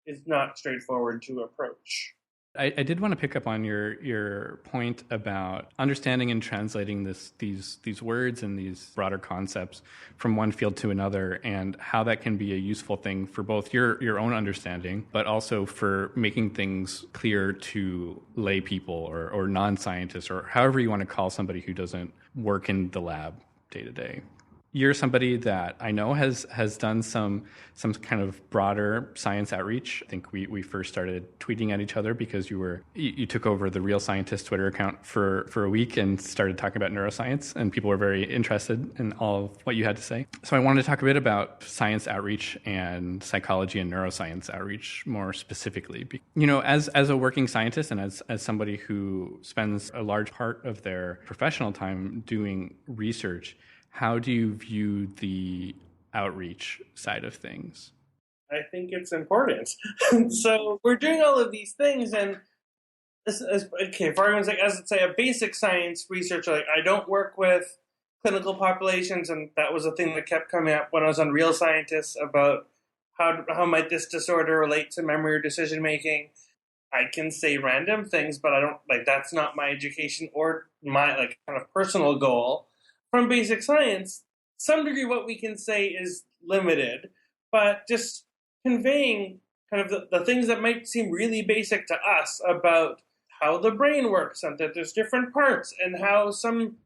is not straightforward to approach. I did want to pick up on your point about understanding and translating these words and these broader concepts from one field to another, and how that can be a useful thing for both your own understanding, but also for making things clear to lay people or non-scientists, or however you want to call somebody who doesn't work in the lab day to day. You're somebody that I know has done some kind of broader science outreach. I think we first started tweeting at each other because you took over the Real Scientist Twitter account for a week and started talking about neuroscience, and people were very interested in all of what you had to say. So I wanted to talk a bit about science outreach and psychology and neuroscience outreach more specifically. As a working scientist and as somebody who spends a large part of their professional time doing research, how do you view the outreach side of things? I think it's important. So we're doing all of these things, and this is, okay, for argument's sake, as let's say a basic science researcher, like I don't work with clinical populations, and that was a thing that kept coming up when I was on Real Scientists about how might this disorder relate to memory or decision making. I can say random things, but I don't that's not my education or my kind of personal goal. From basic science, some degree what we can say is limited, but just conveying kind of the things that might seem really basic to us about how the brain works and that there's different parts and how some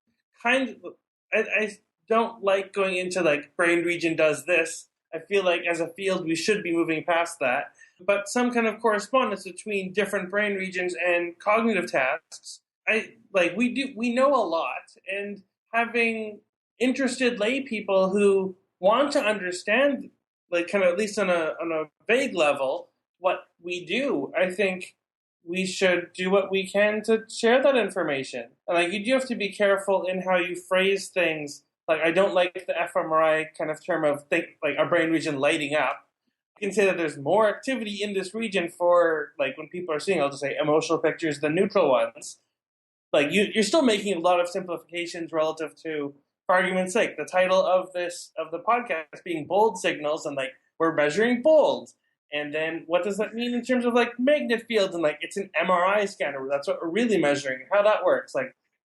kind of, I don't like going into brain region does this. I feel like as a field we should be moving past that, but some kind of correspondence between different brain regions and cognitive tasks. We know a lot, and having interested lay people who want to understand, kind of at least on a vague level, what we do, I think we should do what we can to share that information. And you do have to be careful in how you phrase things. I don't like the fMRI kind of term of a brain region lighting up. You can say that there's more activity in this region for when people are seeing, I'll just say emotional pictures than neutral ones. You're still making a lot of simplifications relative to, for argument's sake, the title of the podcast being bold signals, and we're measuring bold. And then what does that mean in terms of magnet fields, and it's an MRI scanner. That's what we're really measuring, how that works.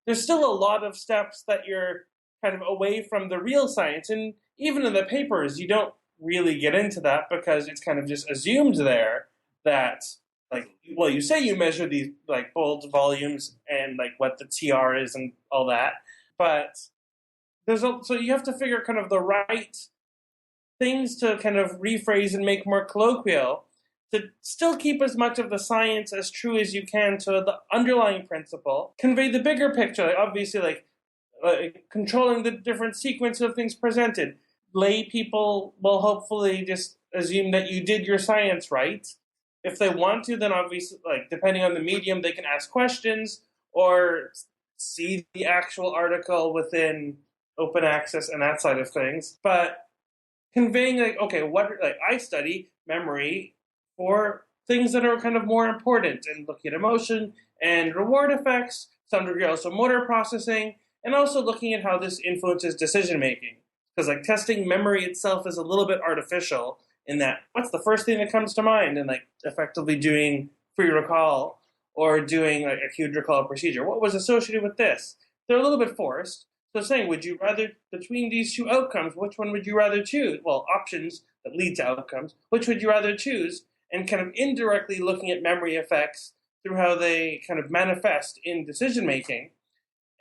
There's still a lot of steps that you're kind of away from the real science. And even in the papers, you don't really get into that because it's kind of just assumed there that like, well, you say you measure these like bold volumes and like what the TR is and all that, but so you have to figure kind of the right things to kind of rephrase and make more colloquial to still keep as much of the science as true as you can to the underlying principle, convey the bigger picture, like obviously like controlling the different sequence of things presented. Lay people will hopefully just assume that you did your science right. If they want to, then obviously, like depending on the medium, they can ask questions or see the actual article within open access and that side of things. But conveying like, okay, what like I study memory for things that are kind of more important and looking at emotion and reward effects, some degree also motor processing, and also looking at how this influences decision making. Because like testing memory itself is a little bit artificial in that what's the first thing that comes to mind and like effectively doing free recall or doing like a huge recall procedure. What was associated with this? They're a little bit forced. So saying, would you rather, between these two outcomes, which one would you rather choose? Well, options that lead to outcomes. Which would you rather choose? And kind of indirectly looking at memory effects through how they kind of manifest in decision making.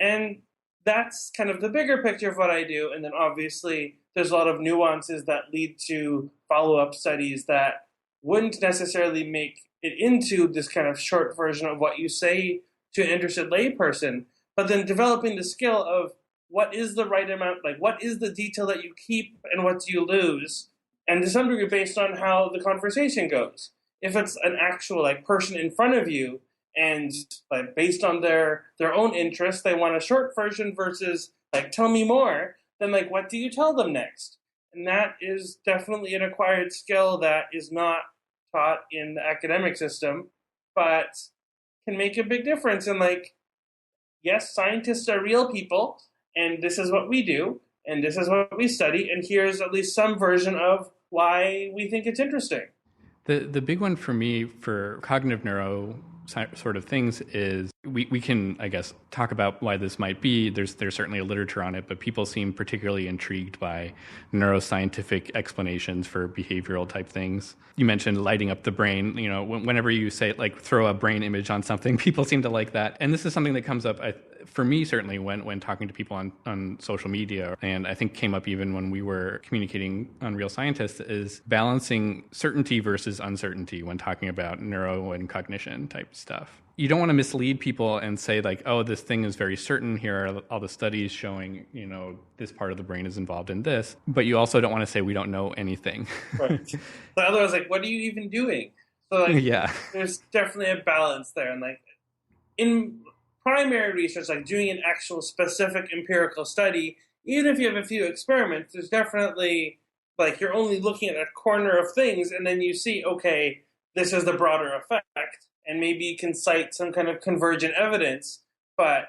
And that's kind of the bigger picture of what I do. And then obviously there's a lot of nuances that lead to follow-up studies that wouldn't necessarily make it into this kind of short version of what you say to an interested layperson, but then developing the skill of what is the right amount, like what is the detail that you keep and what do you lose, and to some degree based on how the conversation goes. If it's an actual like person in front of you and like based on their own interests, they want a short version versus like tell me more, then like what do you tell them next? And that is definitely an acquired skill that is not taught in the academic system, but can make a big difference. And like, yes, scientists are real people, and this is what we do, and this is what we study, and here's at least some version of why we think it's interesting. The big one for me for cognitive neuro sort of things is we can, I guess, talk about why this might be. There's certainly a literature on it, but people seem particularly intrigued by neuroscientific explanations for behavioral type things. You mentioned lighting up the brain. You know, whenever you say like throw a brain image on something, people seem to like that. And this is something that comes up for me certainly when talking to people on social media, and I think came up even when we were communicating on Real Scientists, is balancing certainty versus uncertainty when talking about neuro and cognition type stuff. You don't want to mislead people and say like, oh, this thing is very certain. Here are all the studies showing, you know, this part of the brain is involved in this. But you also don't want to say we don't know anything. Right. So otherwise, like, what are you even doing? So like, yeah, there's definitely a balance there. And like in primary research, like doing an actual specific empirical study, even if you have a few experiments, there's definitely like you're only looking at a corner of things, and then you see, okay, this is the broader effect. And maybe you can cite some kind of convergent evidence, but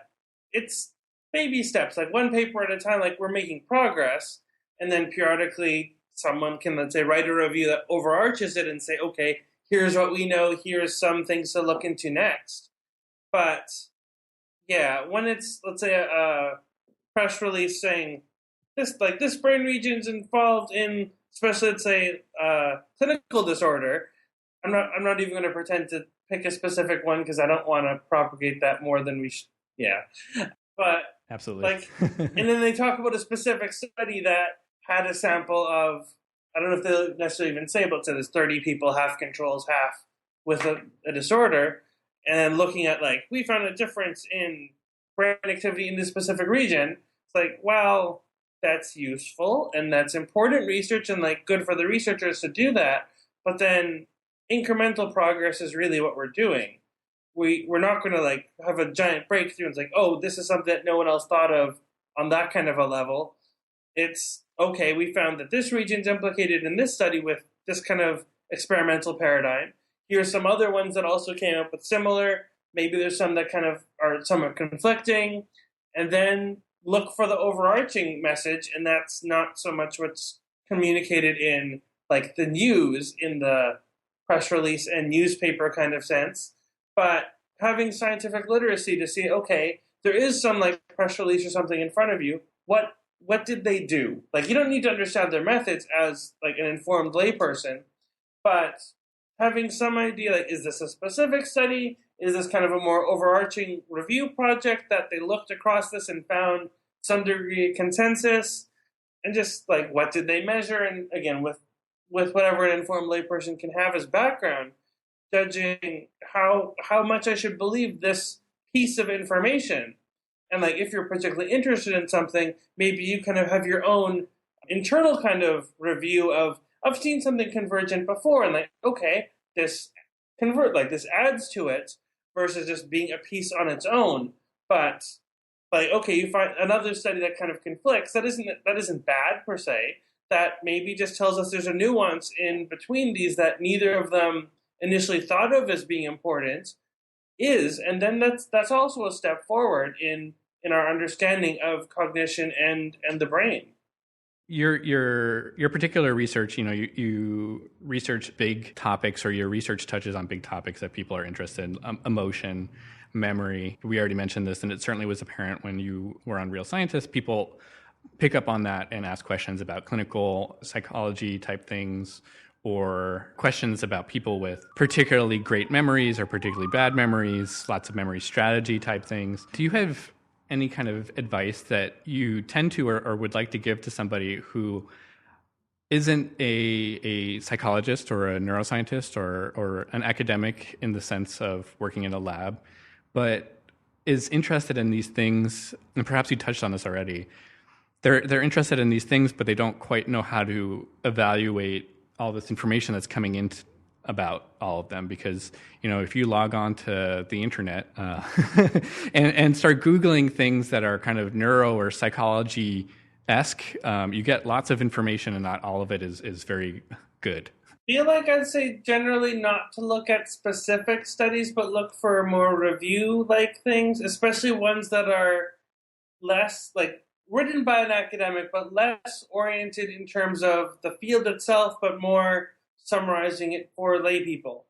it's baby steps, like one paper at a time, like we're making progress, and then periodically someone can, let's say, write a review that overarches it and say, okay, here's what we know, here's some things to look into next. But yeah, when it's, let's say, a press release saying this brain region is involved in, especially, let's say, clinical disorder, I'm not even going to pretend to pick a specific one because I don't want to propagate that more than we should. Yeah. But absolutely. Like, and then they talk about a specific study that had a sample of, I don't know if they'll necessarily even say, but there's 30 people, half controls, half with a disorder. And then looking at like, we found a difference in brain activity in this specific region. It's like, well, that's useful and that's important research and like good for the researchers to do that. But then incremental progress is really what we're doing. We're not going to like have a giant breakthrough and it's like, oh, this is something that no one else thought of on that kind of a level. It's, okay, we found that this region's implicated in this study with this kind of experimental paradigm. Here are some other ones that also came up with similar. Maybe there's some that kind of are somewhat conflicting. And then look for the overarching message, and that's not so much what's communicated in like the news in the press release and newspaper kind of sense, but having scientific literacy to see, okay, there is some like press release or something in front of you. What what did they do? Like, you don't need to understand their methods as like an informed layperson, but having some idea, like, is this a specific study? Is this kind of a more overarching review project that they looked across this and found some degree of consensus? And just like, what did they measure? And again, with whatever an informed layperson can have as background, judging how much I should believe this piece of information. And like, if you're particularly interested in something, maybe you kind of have your own internal kind of review of, I've seen something convergent before, and like, okay, this this adds to it versus just being a piece on its own. But like, okay, you find another study that kind of conflicts. That isn't bad per se. That maybe just tells us there's a nuance in between these that neither of them initially thought of as being important and then that's also a step forward in our understanding of cognition and the brain. Your particular research, you research big topics, or your research touches on big topics that people are interested in, emotion, memory. We already mentioned this, and it certainly was apparent when you were on Real Scientists. People pick up on that and ask questions about clinical psychology type things, or questions about people with particularly great memories or particularly bad memories, lots of memory strategy type things. Do you have any kind of advice that you tend to or would like to give to somebody who isn't a psychologist or a neuroscientist or an academic in the sense of working in a lab, but is interested in these things? And perhaps you touched on this already. They're interested in these things, but they don't quite know how to evaluate all this information that's coming in about all of them, because if you log on to the internet and start Googling things that are kind of neuro or psychology-esque, you get lots of information, and not all of it is very good. I feel like I'd say generally not to look at specific studies, but look for more review-like things, especially ones that are less like written by an academic, but less oriented in terms of the field itself, but more summarizing it for lay people.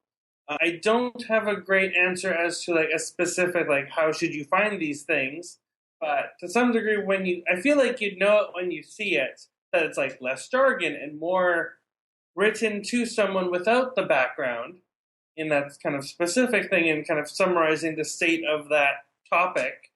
I don't have a great answer as to like a specific, like, how should you find these things, but to some degree, I feel like you'd know it when you see it, that it's like less jargon and more written to someone without the background in that kind of specific thing and kind of summarizing the state of that topic.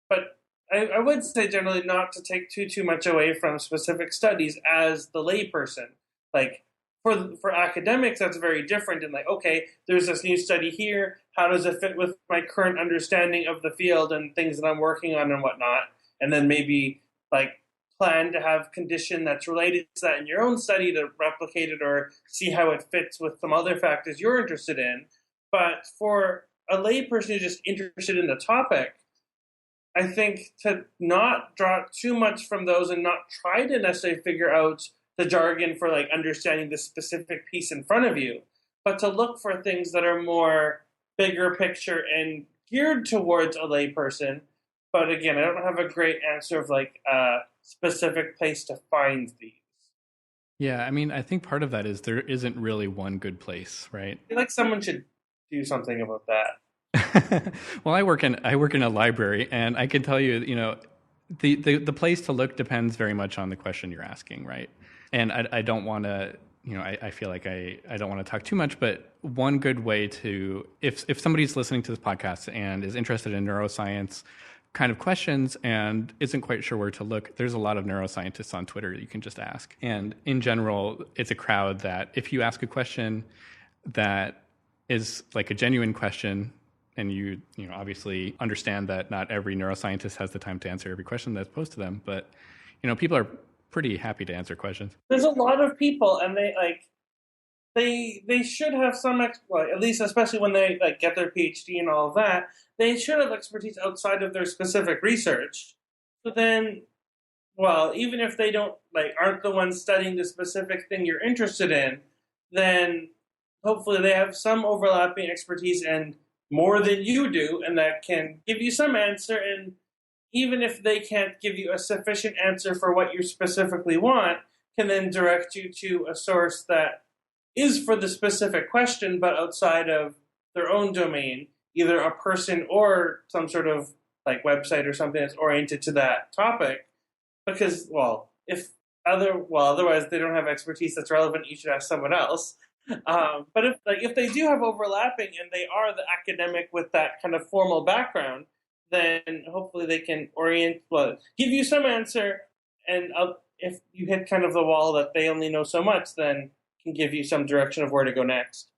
But I would say generally not to take too much away from specific studies as the layperson. Like, for academics, that's very different. And like, okay, there's this new study here. How does it fit with my current understanding of the field and things that I'm working on and whatnot? And then maybe like plan to have condition that's related to that in your own study to replicate it or see how it fits with some other factors you're interested in. But for a layperson who's just interested in the topic, I think to not draw too much from those and not try to necessarily figure out the jargon for like understanding the specific piece in front of you, but to look for things that are more bigger picture and geared towards a layperson. But again, I don't have a great answer of like a specific place to find these. Yeah, I mean, I think part of that is there isn't really one good place, right? I feel like someone should do something about that. Well, I work in a library, and I can tell you, the place to look depends very much on the question you're asking, right? And I don't want to, I feel like I don't want to talk too much, but one good way to, if somebody's listening to this podcast and is interested in neuroscience kind of questions and isn't quite sure where to look, there's a lot of neuroscientists on Twitter you can just ask. And in general, it's a crowd that if you ask a question that is like a genuine question, and you obviously understand that not every neuroscientist has the time to answer every question that's posed to them, but people are pretty happy to answer questions. There's a lot of people, and they should have some at least especially when they like get their PhD and all of that, they should have expertise outside of their specific research. So then, well, even if they aren't the ones studying the specific thing you're interested in, then hopefully they have some overlapping expertise and more than you do, and that can give you some answer. And even if they can't give you a sufficient answer for what you specifically want, can then direct you to a source that is for the specific question, but outside of their own domain, either a person or some sort of like website or something that's oriented to that topic because, otherwise they don't have expertise that's relevant. You should ask someone else. But if they do have overlapping and they are the academic with that kind of formal background, then hopefully they can give you some answer, and if you hit kind of the wall that they only know so much, then can give you some direction of where to go next.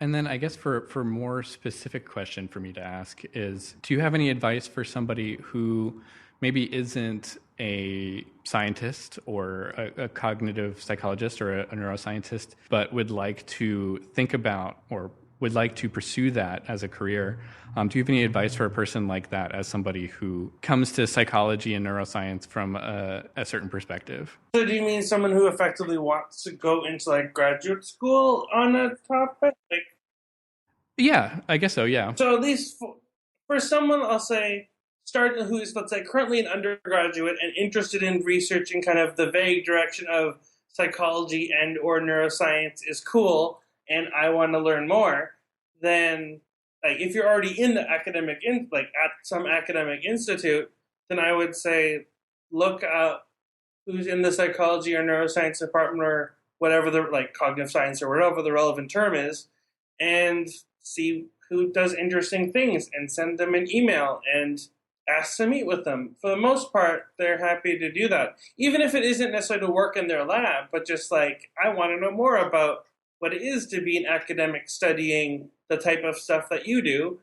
And then I guess for more specific question for me to ask is, do you have any advice for somebody who maybe isn't a scientist or a cognitive psychologist or a neuroscientist, but would like to think about or would like to pursue that as a career? Do you have any advice for a person like that as somebody who comes to psychology and neuroscience from a certain perspective? So do you mean someone who effectively wants to go into like graduate school on a topic? Yeah, I guess so, yeah. So at least for someone, I'll say, start who's, let's say, currently an undergraduate and interested in research in kind of the vague direction of psychology and or neuroscience is cool, and I want to learn more, then if you're already in the at some academic institute, then I would say look up who's in the psychology or neuroscience department or whatever the cognitive science or whatever the relevant term is, and see who does interesting things and send them an email and ask to meet with them. For the most part, they're happy to do that. Even if it isn't necessarily to work in their lab, but just I want to know more about what it is to be an academic studying the type of stuff that you do.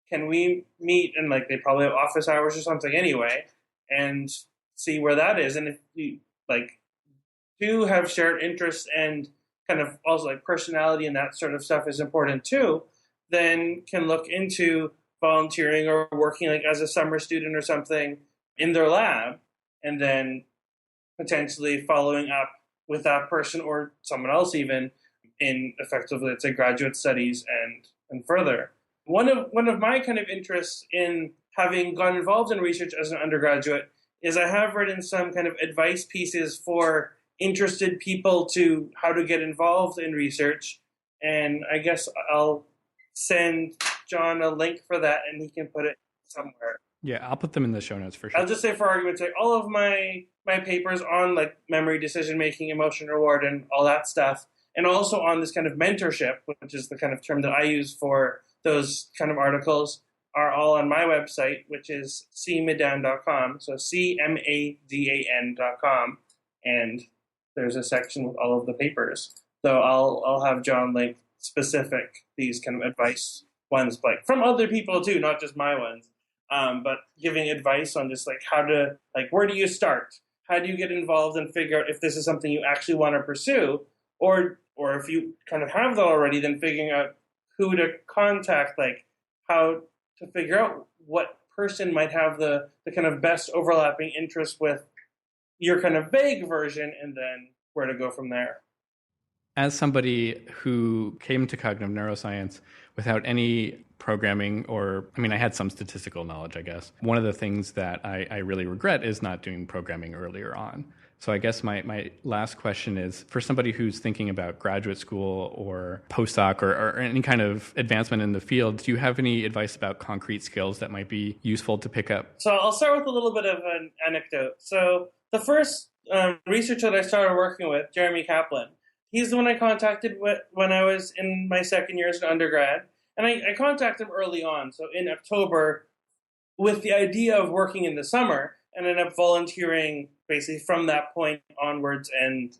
Can we meet? And they probably have office hours or something anyway, and see where that is. And if you do have shared interests and kind of also personality and that sort of stuff is important too, then can look into volunteering or working as a summer student or something in their lab, and then potentially following up with that person or someone else even in effectively, let's say, graduate studies and further. One of my kind of interests in having gotten involved in research as an undergraduate is I have written some kind of advice pieces for interested people to how to get involved in research. And I guess I'll send John a link for that and he can put it somewhere. Yeah, I'll put them in the show notes for sure. I'll just say for argument's sake, all of my papers on memory, decision making, emotion, reward, and all that stuff, and also on this kind of mentorship, which is the kind of term that I use for those kind of articles, are all on my website, which is cmadan.com. So CMADAN.com, and there's a section with all of the papers. So I'll have John link specific these kind of advice ones, from other people too, not just my ones. But giving advice on just how to where do you start? How do you get involved and figure out if this is something you actually want to pursue, or if you kind of have that already, then figuring out who to contact, how to figure out what person might have the kind of best overlapping interest with your kind of vague version, and then where to go from there. As somebody who came to cognitive neuroscience without any programming I had some statistical knowledge, I guess. One of the things that I really regret is not doing programming earlier on. So I guess my last question is, for somebody who's thinking about graduate school or postdoc or any kind of advancement in the field, do you have any advice about concrete skills that might be useful to pick up? So I'll start with a little bit of an anecdote. So the first researcher that I started working with, Jeremy Kaplan, he's the one I contacted when I was in my second year as an undergrad. And I contacted him early on, so in October, with the idea of working in the summer, and ended up volunteering basically from that point onwards and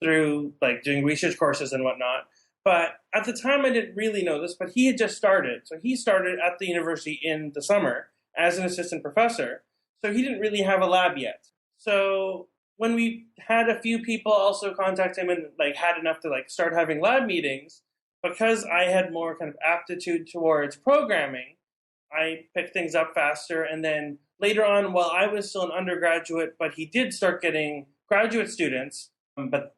through doing research courses and whatnot. But at the time, I didn't really know this, but he had just started. So he started at the university in the summer as an assistant professor. So he didn't really have a lab yet. So when we had a few people also contact him and had enough to start having lab meetings, because I had more kind of aptitude towards programming, I picked things up faster. And then later on, while I was still an undergraduate, but he did start getting graduate students, but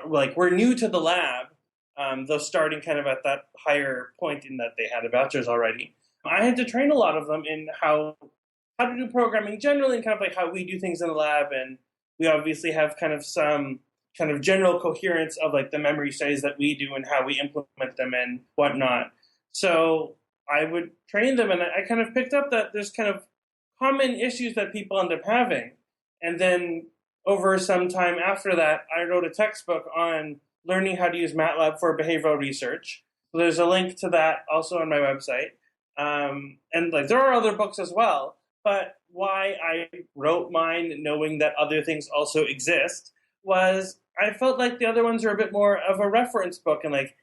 we're new to the lab, though starting kind of at that higher point in that they had a bachelor's already. I had to train a lot of them in how to do programming generally and kind of how we do things in the lab. And we obviously have kind of some kind of general coherence of the memory studies that we do and how we implement them and whatnot. So I would train them, and I kind of picked up that there's kind of common issues that people end up having. And then over some time after that, I wrote a textbook on learning how to use MATLAB for behavioral research. So there's a link to that also on my website. And like there are other books as well, but why I wrote mine knowing that other things also exist was I felt like the other ones are a bit more of a reference book. And like,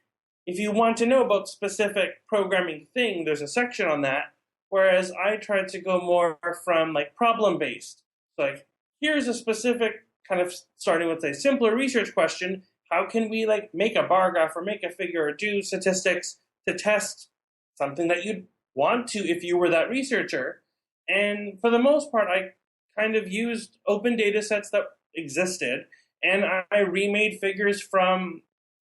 if you want to know about specific programming thing, there's a section on that. Whereas I tried to go more from like problem based. So like, here's a specific kind of starting with a simpler research question. How can we like make a bar graph or make a figure or do statistics to test something that you'd want to if you were that researcher? And for the most part, I kind of used open data sets that existed, and I remade figures from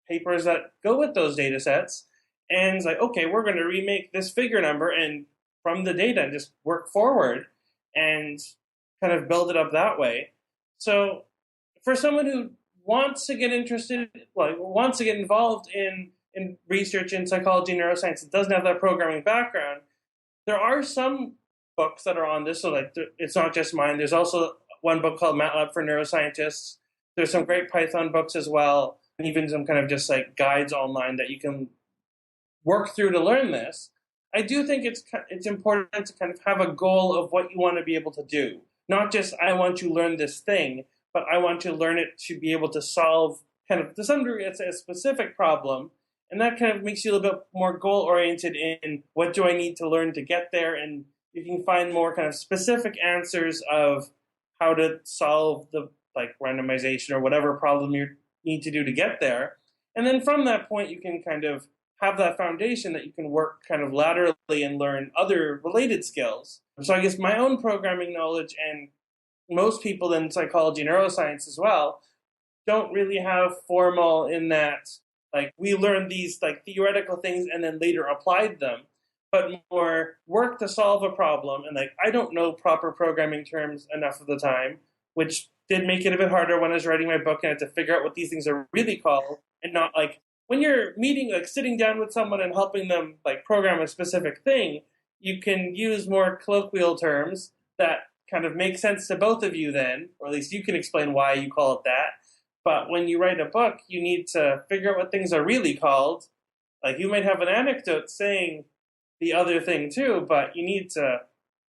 papers that go with those data sets. And it's like, okay, we're going to remake this figure number and from the data and just work forward and kind of build it up that way. So for someone who wants to get interested, like wants to get involved in research in psychology and neuroscience, and doesn't have that programming background, there are some books that are on this. So like, it's not just mine. There's also one book called MATLAB for Neuroscientists. There's some great Python books as well, and even some kind of just like guides online that you can work through to learn this. I do think it's important to kind of have a goal of what you want to be able to do. Not just, I want to learn this thing, but I want to learn it to be able to solve kind of, to some degree, it's a specific problem. And that kind of makes you a little bit more goal-oriented in what do I need to learn to get there. And you can find more kind of specific answers of how to solve the like randomization or whatever problem you need to do to get there. And then from that point, you can kind of have that foundation that you can work kind of laterally and learn other related skills. So I guess my own programming knowledge and most people in psychology and neuroscience as well don't really have formal in that, like we learned these like theoretical things and then later applied them, but more work to solve a problem. And like, I don't know proper programming terms enough of the time, which did make it a bit harder when I was writing my book and I had to figure out what these things are really called, and not like when you're meeting, like sitting down with someone and helping them like program a specific thing, you can use more colloquial terms that kind of make sense to both of you then, or at least you can explain why you call it that. But when you write a book, you need to figure out what things are really called. Like you might have an anecdote saying the other thing too, but you need to,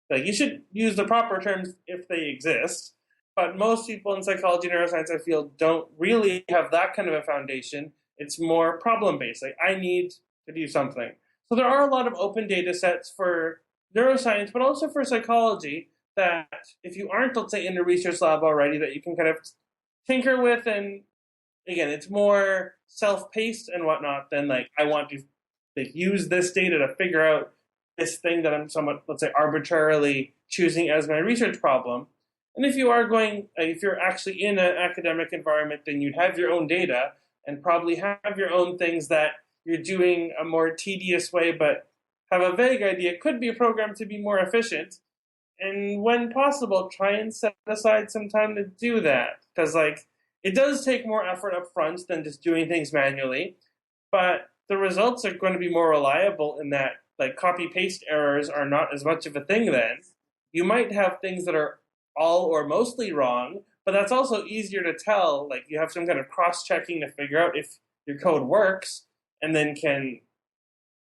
like you should use the proper terms if they exist. But most people in psychology and neuroscience, I feel, don't really have that kind of a foundation. It's more problem-based. Like, I need to do something. So there are a lot of open data sets for neuroscience, but also for psychology that if you aren't, let's say, in a research lab already, that you can kind of tinker with. And again, it's more self-paced and whatnot than like, I want to like, use this data to figure out this thing that I'm somewhat, let's say, arbitrarily choosing as my research problem. And if you are going, if you're actually in an academic environment, then you'd have your own data and probably have your own things that you're doing a more tedious way, but have a vague idea. It could be programmed to be more efficient. And when possible, try and set aside some time to do that. Because like, it does take more effort up front than just doing things manually, but the results are going to be more reliable in that like copy-paste errors are not as much of a thing then. You might have things that are all or mostly wrong, but that's also easier to tell. Like you have some kind of cross-checking to figure out if your code works, and then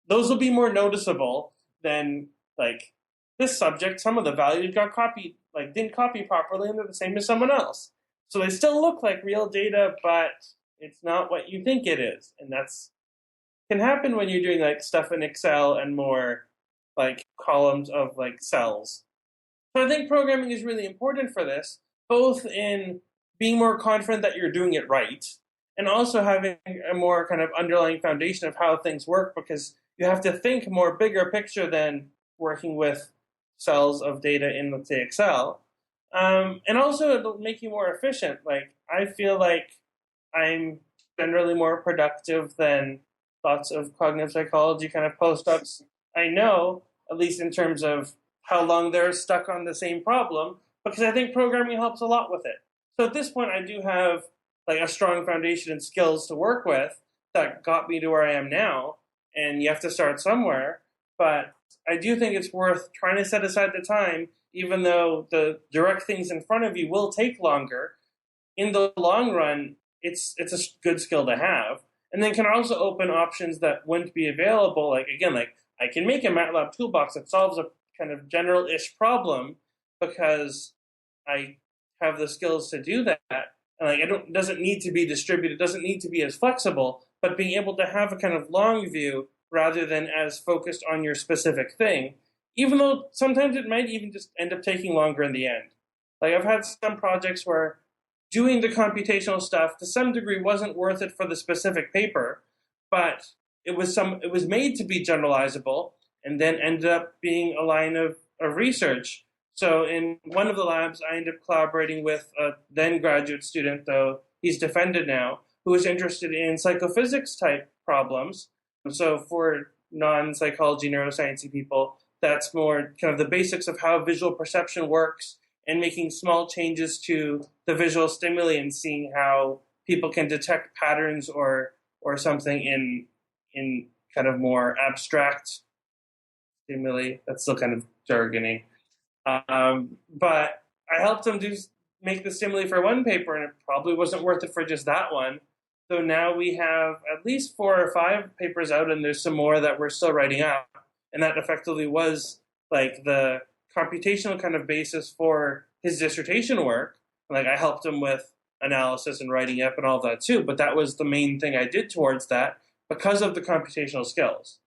those will be more noticeable than like this subject, some of the values got copied, like didn't copy properly and they're the same as someone else. So they still look like real data, but it's not what you think it is. And that's can happen when you're doing like stuff in Excel and more like columns of like cells. So I think programming is really important for this, both in being more confident that you're doing it right, and also having a more kind of underlying foundation of how things work, because you have to think more bigger picture than working with cells of data in, let's say, Excel. And also it'll make you more efficient. Like, I feel like I'm generally more productive than lots of cognitive psychology kind of postdocs I know, at least in terms of how long they're stuck on the same problem, because I think programming helps a lot with it. So at this point, I do have like a strong foundation and skills to work with that got me to where I am now, and you have to start somewhere. But I do think it's worth trying to set aside the time, even though the direct things in front of you will take longer. In the long run, it's a good skill to have, and then can also open options that wouldn't be available. Like again, like I can make a MATLAB toolbox that solves a kind of general-ish problem because I have the skills to do that. And like it doesn't need to be distributed, doesn't need to be as flexible, but being able to have a kind of long view rather than as focused on your specific thing, even though sometimes it might even just end up taking longer in the end. Like I've had some projects where doing the computational stuff to some degree wasn't worth it for the specific paper, but it was made to be generalizable and then ended up being a line of research. So in one of the labs, I ended up collaborating with a then graduate student, though he's defended now, who was interested in psychophysics type problems. So for non-psychology, neuroscience people, that's more kind of the basics of how visual perception works and making small changes to the visual stimuli and seeing how people can detect patterns or something in kind of more abstract stimuli. That's still kind of jargony. But I helped them make the stimuli for one paper, and it probably wasn't worth it for just that one. So now we have at least 4 or 5 papers out, and there's some more that we're still writing up. And that effectively was like the computational kind of basis for his dissertation work. Like I helped him with analysis and writing up and all that too, but that was the main thing I did towards that because of the computational skills.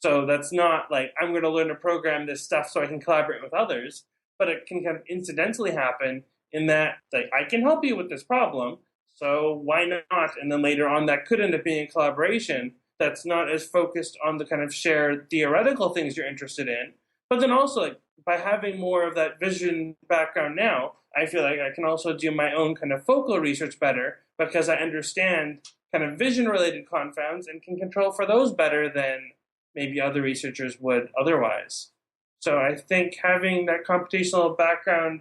So that's not like I'm going to learn to program this stuff so I can collaborate with others, but it can kind of incidentally happen in that like I can help you with this problem, so why not? And then later on that could end up being a collaboration that's not as focused on the kind of shared theoretical things you're interested in, but then also like by having more of that vision background now, I feel like I can also do my own kind of focal research better because I understand kind of vision-related confounds and can control for those better than maybe other researchers would otherwise. So I think having that computational background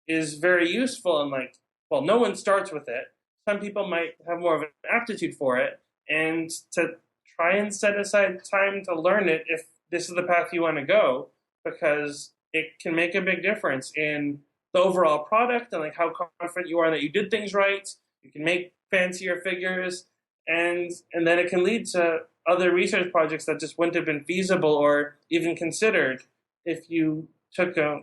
is very useful, and like, well, no one starts with it. Some people might have more of an aptitude for it, and to try and set aside time to learn it if this is the path you want to go, because it can make a big difference in the overall product and like how confident you are that you did things right. You can make fancier figures, and then it can lead to other research projects that just wouldn't have been feasible or even considered if you took a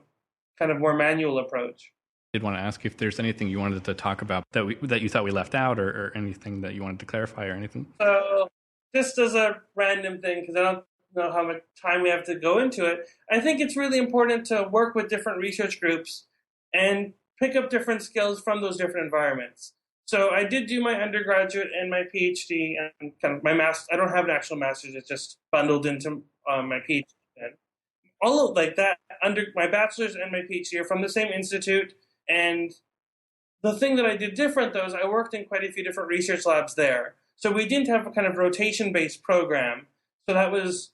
kind of more manual approach. I did want to ask if there's anything you wanted to talk about that you thought we left out, or anything that you wanted to clarify or anything. So just as a random thing, because I don't know how much time we have to go into it, I think it's really important to work with different research groups and pick up different skills from those different environments. So I did do my undergraduate and my PhD and kind of my master. I don't have an actual master's; it's just bundled into my PhD. And all of like that under my bachelor's and my PhD are from the same institute. And the thing that I did different, though, is I worked in quite a few different research labs there. So we didn't have a kind of rotation-based program. So that was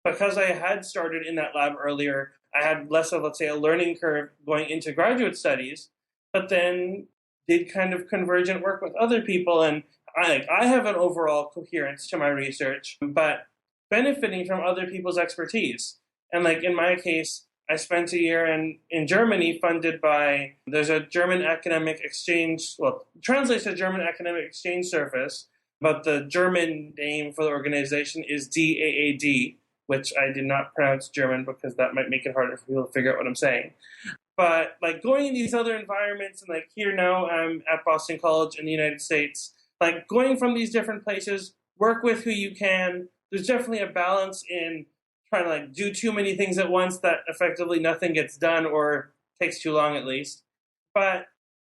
because I had started in that lab earlier. I had less of, let's say, a learning curve going into graduate studies, but then did kind of convergent work with other people. And I have an overall coherence to my research, but benefiting from other people's expertise. And like in my case, I spent a year in Germany funded by, there's a German academic exchange, well, translates to German academic exchange service, but the German name for the organization is DAAD, which I did not pronounce German because that might make it harder for people to figure out what I'm saying. But like going in these other environments, and like here now I'm at Boston College in the United States, like going from these different places, work with who you can. There's definitely a balance in trying to like do too many things at once that effectively nothing gets done or takes too long at least. But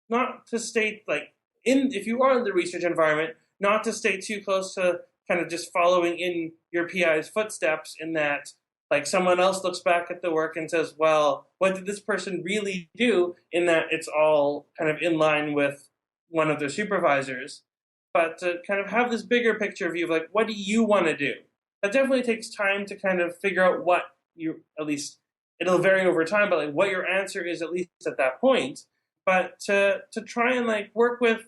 not to stay like if you are in the research environment, not to stay too close to kind of just following in your PI's footsteps in that like someone else looks back at the work and says, well, what did this person really do, in that it's all kind of in line with one of their supervisors. But to kind of have this bigger picture view of like, what do you want to do? That definitely takes time to kind of figure out what you, at least it'll vary over time, but like what your answer is at least at that point. But to try and like work with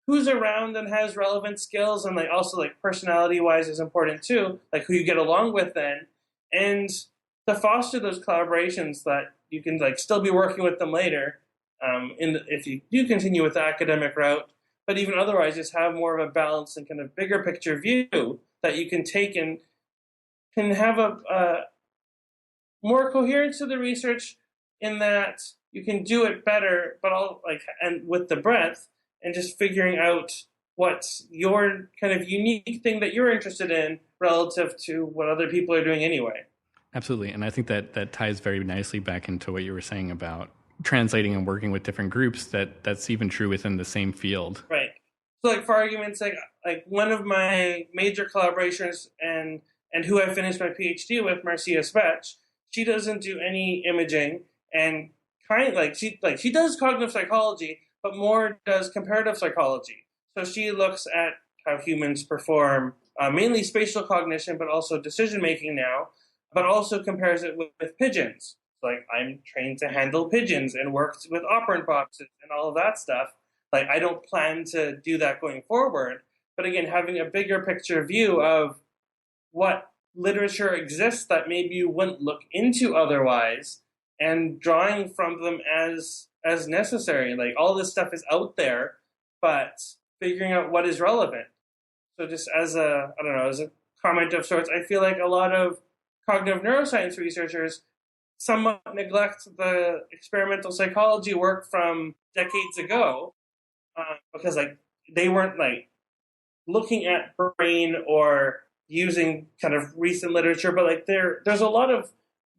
who's around and has relevant skills, and like also like personality wise is important too, like who you get along with then. And to foster those collaborations that you can like still be working with them later, if you do continue with the academic route, but even otherwise, just have more of a balanced and kind of bigger picture view that you can take and can have a more coherence to the research in that you can do it better, but all and with the breadth and just figuring out what's your kind of unique thing that you're interested in relative to what other people are doing anyway. Absolutely. And I think that ties very nicely back into what you were saying about translating and working with different groups, that's even true within the same field. Right. So like for argument's sake, like one of my major collaborations and who I finished my PhD with, Marcia Spetch, she doesn't do any imaging and she does cognitive psychology, but more does comparative psychology. So she looks at how humans perform mainly spatial cognition, but also decision making now, but also compares it with pigeons. Like I'm trained to handle pigeons and worked with operant boxes and all of that stuff. Like I don't plan to do that going forward. But again, having a bigger picture view of what literature exists that maybe you wouldn't look into otherwise and drawing from them as necessary. Like all this stuff is out there, but figuring out what is relevant. So just as a comment of sorts, I feel like a lot of cognitive neuroscience researchers somewhat neglect the experimental psychology work from decades ago because like they weren't like looking at brain or using kind of recent literature, but like there's a lot of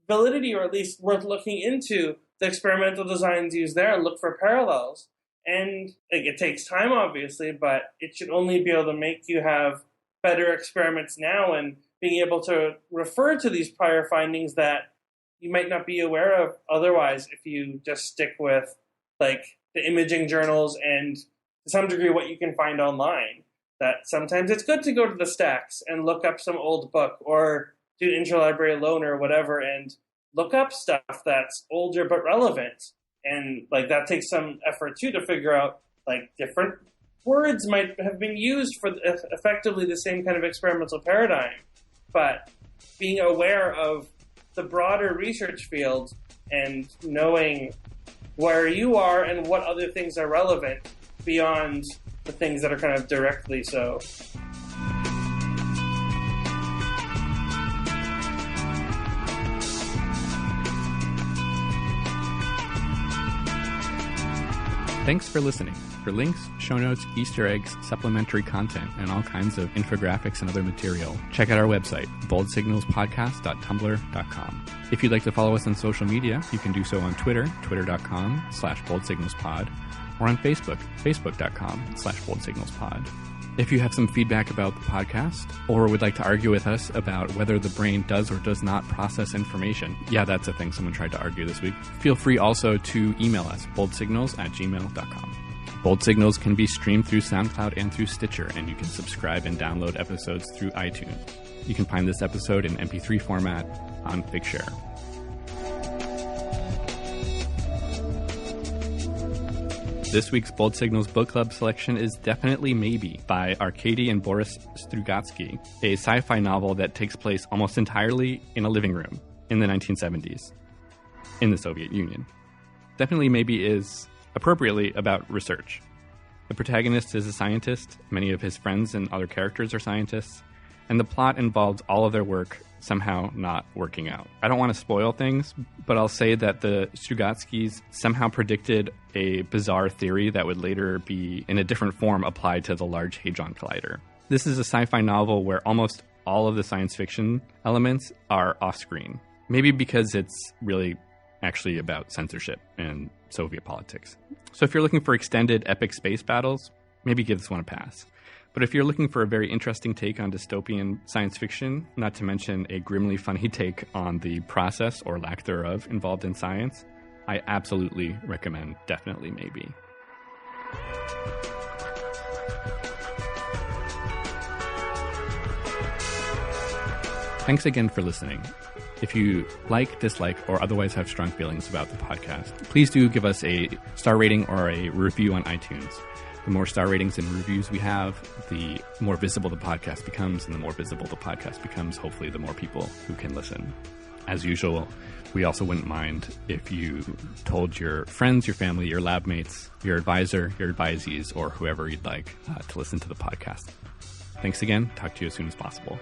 validity, or at least worth looking into the experimental designs used there and look for parallels. And like, it takes time, obviously, but it should only be able to make you have better experiments now and being able to refer to these prior findings that you might not be aware of otherwise if you just stick with like the imaging journals and to some degree what you can find online. That sometimes it's good to go to the stacks and look up some old book or do interlibrary loan or whatever and look up stuff that's older but relevant. And like that takes some effort too to figure out like different words might have been used for effectively the same kind of experimental paradigm. But being aware of the broader research field and knowing where you are and what other things are relevant beyond the things that are kind of directly so. Thanks for listening. For links, show notes, Easter eggs, supplementary content, and all kinds of infographics and other material, check out our website, boldsignalspodcast.tumblr.com. If you'd like to follow us on social media, you can do so on Twitter, twitter.com/boldsignalspod, or on Facebook, facebook.com/boldsignalspod. If you have some feedback about the podcast, or would like to argue with us about whether the brain does or does not process information, yeah, that's a thing someone tried to argue this week, feel free also to email us, boldsignals@gmail.com. Bold Signals can be streamed through SoundCloud and through Stitcher, and you can subscribe and download episodes through iTunes. You can find this episode in MP3 format on Figshare. This week's Bold Signals Book Club selection is Definitely Maybe by Arkady and Boris Strugatsky, a sci-fi novel that takes place almost entirely in a living room in the 1970s in the Soviet Union. Definitely Maybe is appropriately about research. The protagonist is a scientist, many of his friends and other characters are scientists, and the plot involves all of their work somehow not working out. I don't want to spoil things, but I'll say that the Strugatskys somehow predicted a bizarre theory that would later be, in a different form, applied to the Large Hadron Collider. This is a sci-fi novel where almost all of the science fiction elements are off-screen. Maybe because it's really actually about censorship and Soviet politics. So if you're looking for extended epic space battles, maybe give this one a pass. But if you're looking for a very interesting take on dystopian science fiction, not to mention a grimly funny take on the process or lack thereof involved in science, I absolutely recommend Definitely Maybe. Thanks again for listening. If you like, dislike, or otherwise have strong feelings about the podcast, please do give us a star rating or a review on iTunes. The more star ratings and reviews we have, the more visible the podcast becomes, and the more visible the podcast becomes, hopefully the more people who can listen. as usual, we also wouldn't mind if you told your friends, your family, your lab mates, your advisor, your advisees, or whoever you'd like to listen to the podcast. Thanks again. Talk to you as soon as possible.